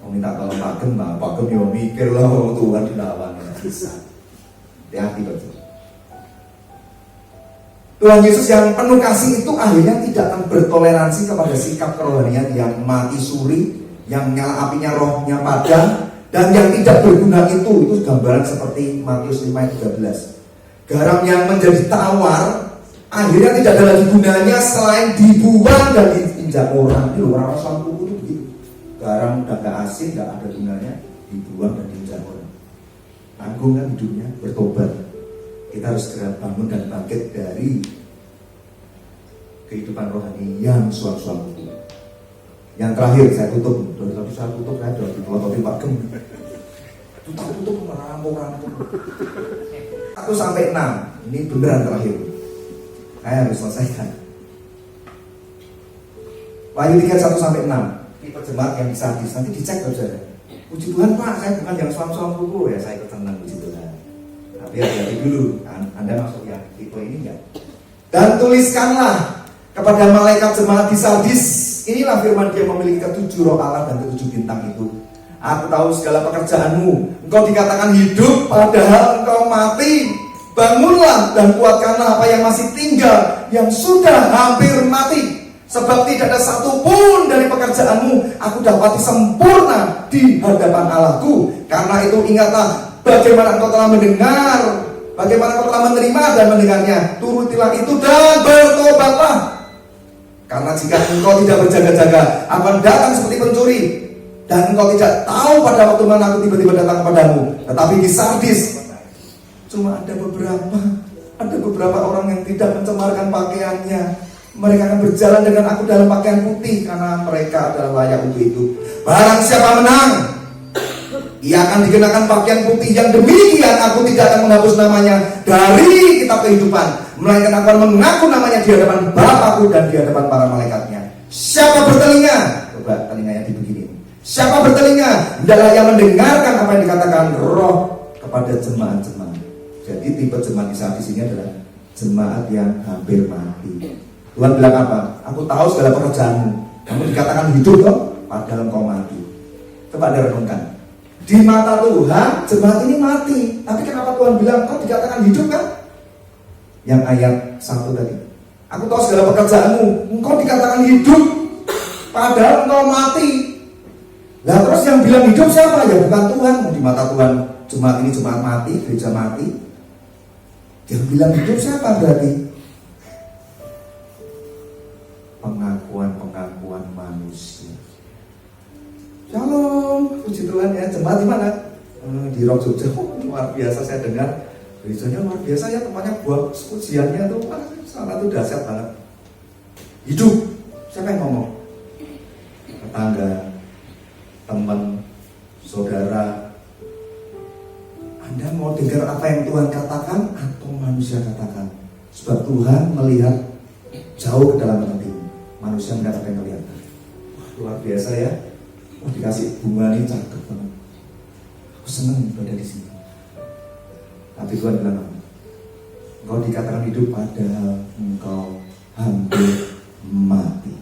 Mau minta tolong Pak Gem ya mikir lah, Tuhan dilawan, bisa. Hati-hati betul. Tuhan Yesus yang penuh kasih itu akhirnya tidak akan bertoleransi kepada sikap kerohanian yang mati suri, yang nyala apinya rohnya padam, dan yang tidak berguna itu gambaran seperti Matius 5:13. Garam yang menjadi tawar akhirnya tidak ada lagi gunanya selain dibuang dan diinjak orang. Ini orang Islam kuku itu begitu. Garam udah gak asin, gak ada gunanya, dibuang dan diinjak orang. Tanggung kan hidupnya, bertobat. Kita harus segera bangun dan bangkit dari kehidupan rohani yang suam-suam itu. Yang terakhir saya tutup, dari tadi saya tutup, saya sudah dipelototin Pak Gem. Tutup merampung. 1 sampai 6, ini beneran terakhir. Saya harus selesaikan. Wahyu 3 1 sampai 6. Tipe jemaat yang disadis, nanti dicek saudara. Puji Tuhan Pak, saya bukan yang suam-suam kuku ya, saya ikut tenang puji Tuhan. Tapi hati-hati dulu, Anda masuk yang tipe ini enggak? Dan tuliskanlah kepada malaikat jemaat di Sardis, inilah firman dia memiliki ke-7 roh Allah dan ke-7 bintang itu. Aku tahu segala pekerjaanmu. Engkau dikatakan hidup padahal engkau mati. Bangunlah dan kuatkanlah apa yang masih tinggal, yang sudah hampir mati. Sebab tidak ada satupun dari pekerjaanmu aku dapati sempurna di hadapan Allahku. Karena itu ingatlah bagaimana engkau telah mendengar, bagaimana engkau telah menerima dan mendengarnya. Turutilah itu dan bertobatlah. Karena jika engkau tidak berjaga-jaga, akan datang seperti pencuri. Dan engkau tidak tahu pada waktu mana aku tiba-tiba datang kepadamu. Tetapi di Sardis cuma ada beberapa orang yang tidak mencemarkan pakaiannya. Mereka akan berjalan dengan aku dalam pakaian putih, karena mereka adalah layak untuk itu. Barang siapa menang, ia akan dikenakan pakaian putih yang demikian. Aku tidak akan menghapus namanya dari kitab kehidupan, melainkan aku akan mengaku namanya di hadapan Bapakku dan di hadapan para malaikatnya. Siapa bertelinga, coba telinganya dibegini. Siapa bertelinga, hendaklah ia mendengarkan apa yang dikatakan Roh kepada jemaat-jemaat. Jadi tipe jemaat di saat ini adalah jemaat yang hampir mati. Tuhan bilang apa? Aku tahu segala pekerjaanmu. Kamu dikatakan hidup loh, padahal engkau mati. Coba Anda renungkan. Di mata Tuhan, jemaat ini mati. Tapi kenapa Tuhan bilang kau dikatakan hidup kan? Yang ayat 1 tadi. Aku tahu segala pekerjaanmu. Engkau dikatakan hidup, padahal engkau mati. Nah terus yang bilang hidup siapa? Ya bukan Tuhan. Di mata Tuhan jemaat ini jemaat mati, gereja mati. Yang bilang hidup siapa berarti? Pengakuan manusia. Shalom, puji Tuhan ya. Jemaat di mana? Di Rock Jogja. Luar biasa saya dengar. Gerejanya luar biasa ya, tempatnya buat ujiannya tuh sana tuh dahsyat banget. Hidup. Siapa yang ngomong? Tetangga, teman, saudara. Anda mau dengar apa yang Tuhan katakan atau manusia katakan? Sebab Tuhan melihat jauh ke dalam hati. Manusia melihat apa yang kelihatan. Luar biasa ya. Dikasih bunga ini cakep banget. Aku senang berada di sini. Tapi Tuhan bilang apa? Engkau dikatakan hidup padahal engkau hampir mati.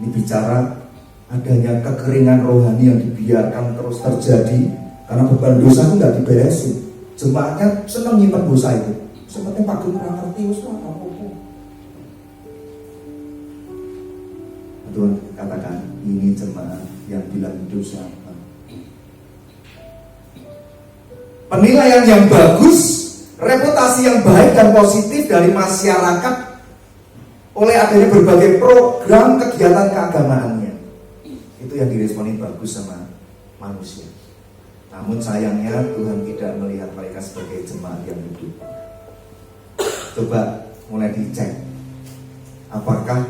Ini bicara adanya kekeringan rohani yang dibiarkan terus terjadi karena beban dosa itu nggak diberesin. Jemaatnya senang nyimpan dosa itu. Seperti Pak Gun kurang ngerti, apa-apa. Tuhan katakan ini jemaat yang bilang hidup siapa. Penilaian yang bagus, reputasi yang baik dan positif dari masyarakat oleh adanya berbagai program kegiatan keagamaannya. Itu yang diresponi bagus sama manusia. Namun sayangnya Tuhan tidak melihat mereka sebagai jemaat yang hidup. Coba mulai dicek. Apakah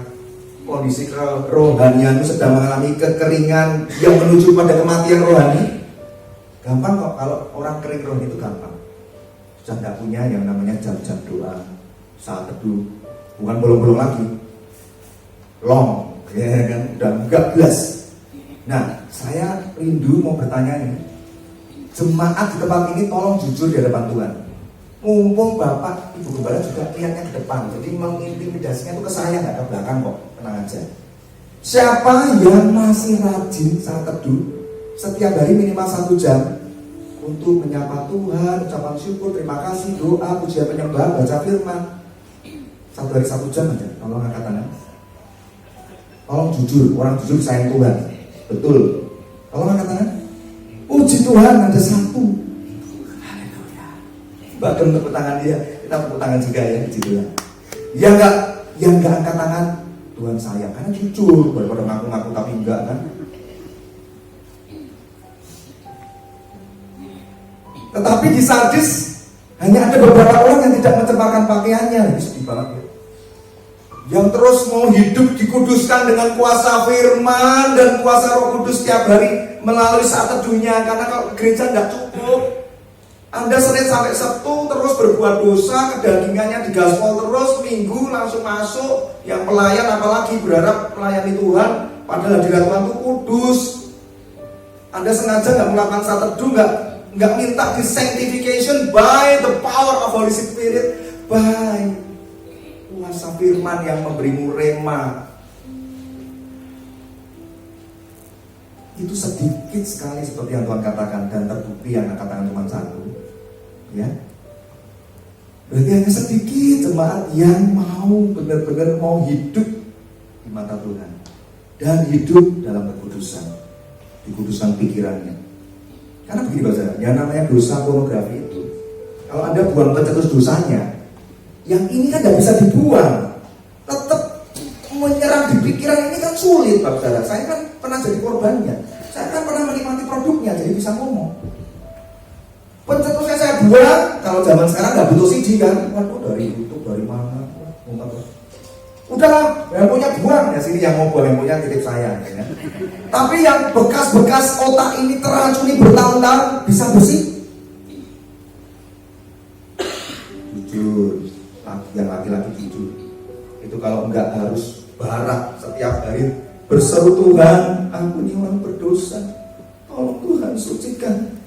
kondisi kerohanian sedang mengalami kekeringan yang menuju pada kematian rohani? Gampang kok, kalau orang kering rohani itu gampang. Sudah tidak punya yang namanya jam-jam doa, saat teduh, bukan bolong-bolong lagi, long, ya kan, udah enggak belas. Nah, saya rindu mau bertanya nih, jemaat di tempat ini tolong jujur di hadapan Tuhan. Mumpung Bapak Ibu Gembala juga lihatnya ke depan, jadi mengintimidasinya itu ke saya, nggak ke belakang kok, tenang aja. Siapa yang masih rajin saat teduh setiap hari minimal 1 jam untuk menyapa Tuhan, ucapan syukur, terima kasih, doa, pujian penyembahan, baca firman, 1 hari 1 jam aja, tolong angkat tangan. Tolong jujur, orang jujur sayang Tuhan, betul. Tolong angkat tangan. Puji Tuhan ada 1. Bahkan tepuk tangan dia, kita tepuk tangan juga ya, puji Tuhan. Yang enggak angkat tangan, Tuhan sayang, karena jujur, daripada ngaku-ngaku tapi enggak kan. Tetapi di Sardis hanya ada beberapa orang yang tidak mencemarkan pakaiannya. Ini sedih banget ya. Yang terus mau hidup dikuduskan dengan kuasa firman dan kuasa Roh Kudus setiap hari melalui saat teduhnya. Karena kalau gereja nggak cukup, Anda Senin sampai Sabtu terus berbuat dosa, kedagingannya digaspol terus, Minggu langsung masuk. Yang pelayan apalagi berharap melayani Tuhan, padahal hadirat Tuhan itu kudus. Anda sengaja nggak melakukan saat teduh, nggak minta di sanctification by the power of Holy Spirit, by kuasa firman yang memberimu rema. itu sedikit sekali seperti yang Tuhan katakan, dan terbukti yang katakan cuma satu, ya. Berarti hanya sedikit jemaat yang mau benar-benar mau hidup di mata Tuhan dan hidup dalam kekudusan, dikuduskan pikirannya. Karena begini Bapak, yang namanya dosa pornografi itu, kalau Anda buang pencetus dosanya, yang ini kan tidak bisa dibuang, tetap menyerang di pikiran ini kan sulit Bapak Saudara. Saya kan pernah jadi korbannya, saya kan pernah menikmati produknya, jadi bisa ngomong. Pencetusnya saya buang, kalau zaman sekarang nggak butuh CD kan, waduh dari YouTube, dari mana, udahlah, yang punya buang, ya sini yang ngobrol, yang punya titip saya, ya. Tapi yang bekas-bekas otak ini teracuni bertahun-tahun bisa bersih. Jujur, yang laki-laki jujur, itu kalau enggak harus barak setiap hari berseru, Tuhan, ampuni orang berdosa, tolong Tuhan sucikan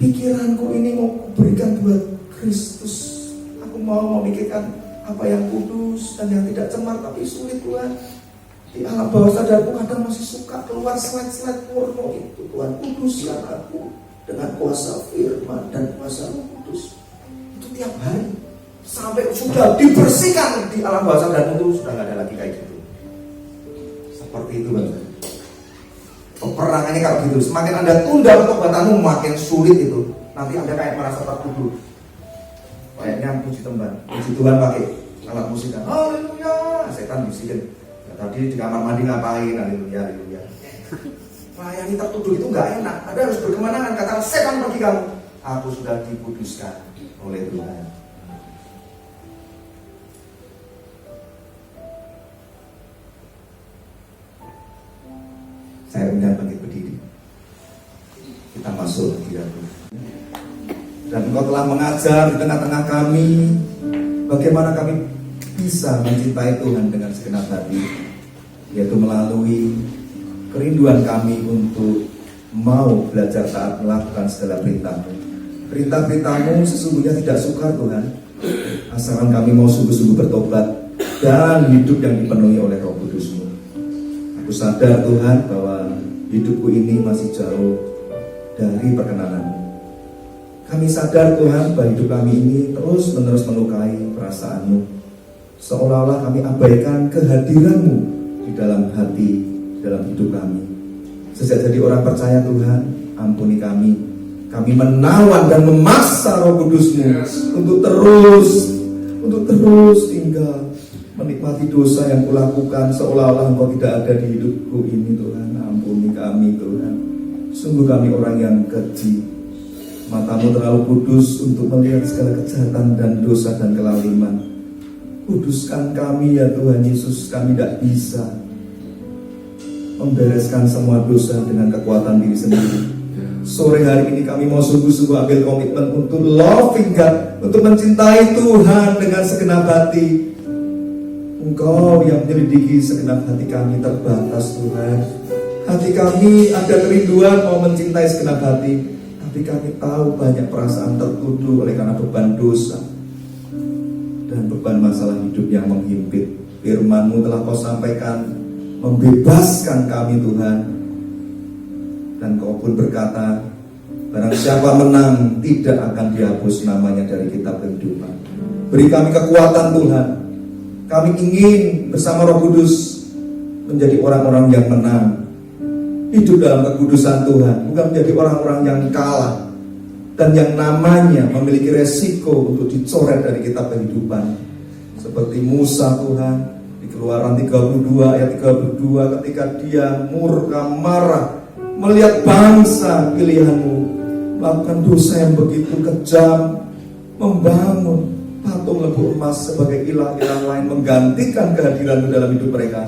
pikiranku ini, mau berikan buat Kristus. Aku mau memikirkan apa yang kudus dan yang tidak cemar, tapi sulit Tuhan. Di alam bawah sadarku kadang masih suka keluar slide-slide porno itu. Tuhan, kuduskan aku dengan kuasa firman dan kuasa Roh Kudus. Itu tiap hari sampai sudah dibersihkan di alam bawah sadar itu, sudah nggak ada lagi kayak gitu. Seperti itu Bapak. Peperangannya kalau gitu, semakin Anda tunda pertobatanmu makin sulit itu. Nanti Anda kayak merasa tertuduh. Kayaknya puji Tuhan pakai alat musik. Haleluya, setan bisikin. Ya, tadi di kamar mandi ngapain? Haleluya, haleluya. Melayani tertuduh itu nggak enak. Anda harus berkemenangan, kata setan pergi kamu. Aku sudah dikuduskan oleh Tuhan. Saya undang bangkit berdiri. Kita masuk di dalam. Dan Engkau telah mengajar di tengah-tengah kami bagaimana kami bisa mencintai Tuhan dengan segenap hati, yaitu melalui kerinduan kami untuk mau belajar taat melakukan segala perintah-Mu. Perintah-perintah-Mu sesungguhnya tidak sukar Tuhan, asalkan kami mau sungguh-sungguh bertobat dan hidup yang dipenuhi oleh Roh Kudus-Mu. Aku sadar Tuhan bahwa hidupku ini masih jauh dari perkenanan-Mu. Kami sadar Tuhan bahwa hidup kami ini terus-menerus melukai perasaan-Mu, seolah-olah kami abaikan kehadiran-Mu di dalam hati, dalam hidup kami. Sejak jadi orang percaya Tuhan, ampuni kami. Kami menawan dan memaksa Roh Kudus-Mu untuk terus tinggal menikmati dosa yang kulakukan, seolah-olah Engkau tidak ada di hidupku ini Tuhan. Ampuni kami Tuhan. Sungguh kami orang yang keji. Matamu terlalu kudus untuk melihat segala kejahatan dan dosa dan kelaliman. Kuduskan kami ya Tuhan Yesus. Kami tidak bisa membereskan semua dosa dengan kekuatan diri sendiri. Sore hari ini kami mau sungguh-sungguh ambil komitmen untuk loving God, untuk mencintai Tuhan dengan segenap hati. Engkau yang menyelidiki segenap hati kami terbatas Tuhan. Hati kami ada kerinduan mau mencintai segenap hati, tapi kami tahu banyak perasaan tertuduh oleh karena beban dosa dan beban masalah hidup yang menghimpit. Firman-Mu telah Kau sampaikan membebaskan kami Tuhan. Dan Kau pun berkata, barang siapa menang tidak akan dihapus namanya dari kitab kehidupan. Beri kami kekuatan Tuhan. Kami ingin bersama Roh Kudus menjadi orang-orang yang menang, hidup dalam kekudusan Tuhan, bukan menjadi orang-orang yang kalah dan yang namanya memiliki resiko untuk dicoret dari kitab kehidupan. Seperti Musa Tuhan di Keluaran 32 ayat 32, ketika dia murka marah melihat bangsa pilihan-Mu melakukan dosa yang begitu kejam, membangun patung lembu emas sebagai ilah-ilah lain, menggantikan kehadiran-Mu dalam hidup mereka,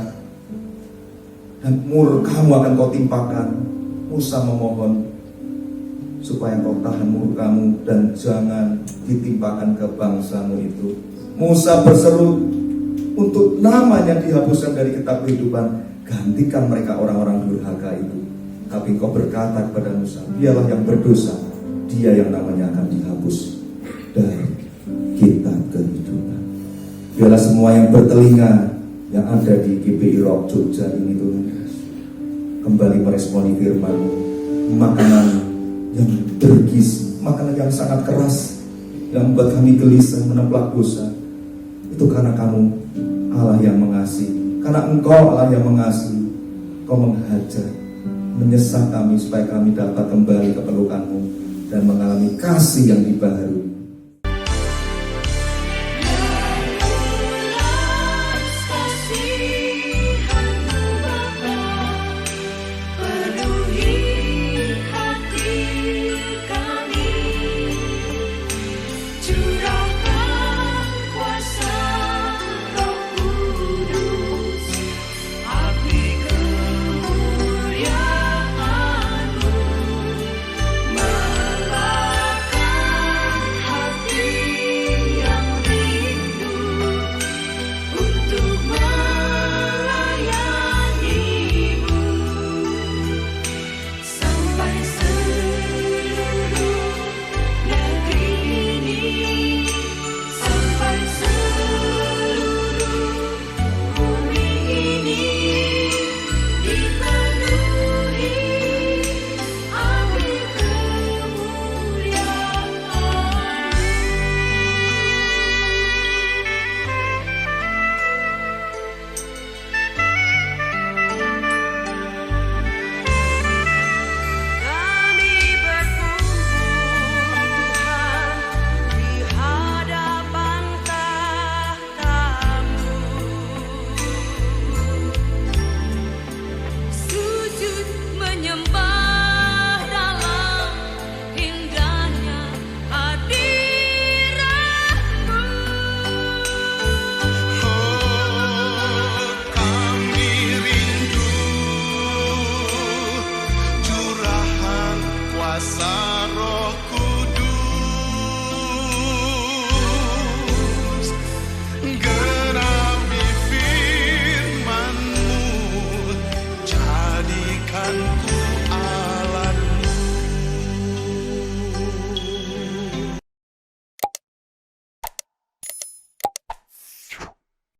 dan murka-Mu akan Kau timpakan. Musa memohon supaya Kau tahan murka-Mu dan jangan ditimpakan ke bangsa-Mu itu. Musa berseru untuk namanya dihapuskan dari kitab kehidupan, gantikan mereka orang-orang durhaka itu. Tapi Kau berkata kepada Musa, dialah yang berdosa, dia yang namanya akan dihapus dari kitab kehidupan. Biarlah semua yang bertelinga yang ada di GPI Rock Jogja ini Tuhan, kembali meresponi firman-Mu, makanan yang bergizi, makanan yang sangat keras, yang membuat kami gelisah menemplak dosa. Itu karena Kamu Allah yang mengasihi, karena Engkau Allah yang mengasihi. Kau menghajar, menyesat kami supaya kami dapat kembali ke pelukan-Mu dan mengalami kasih yang dibaharui.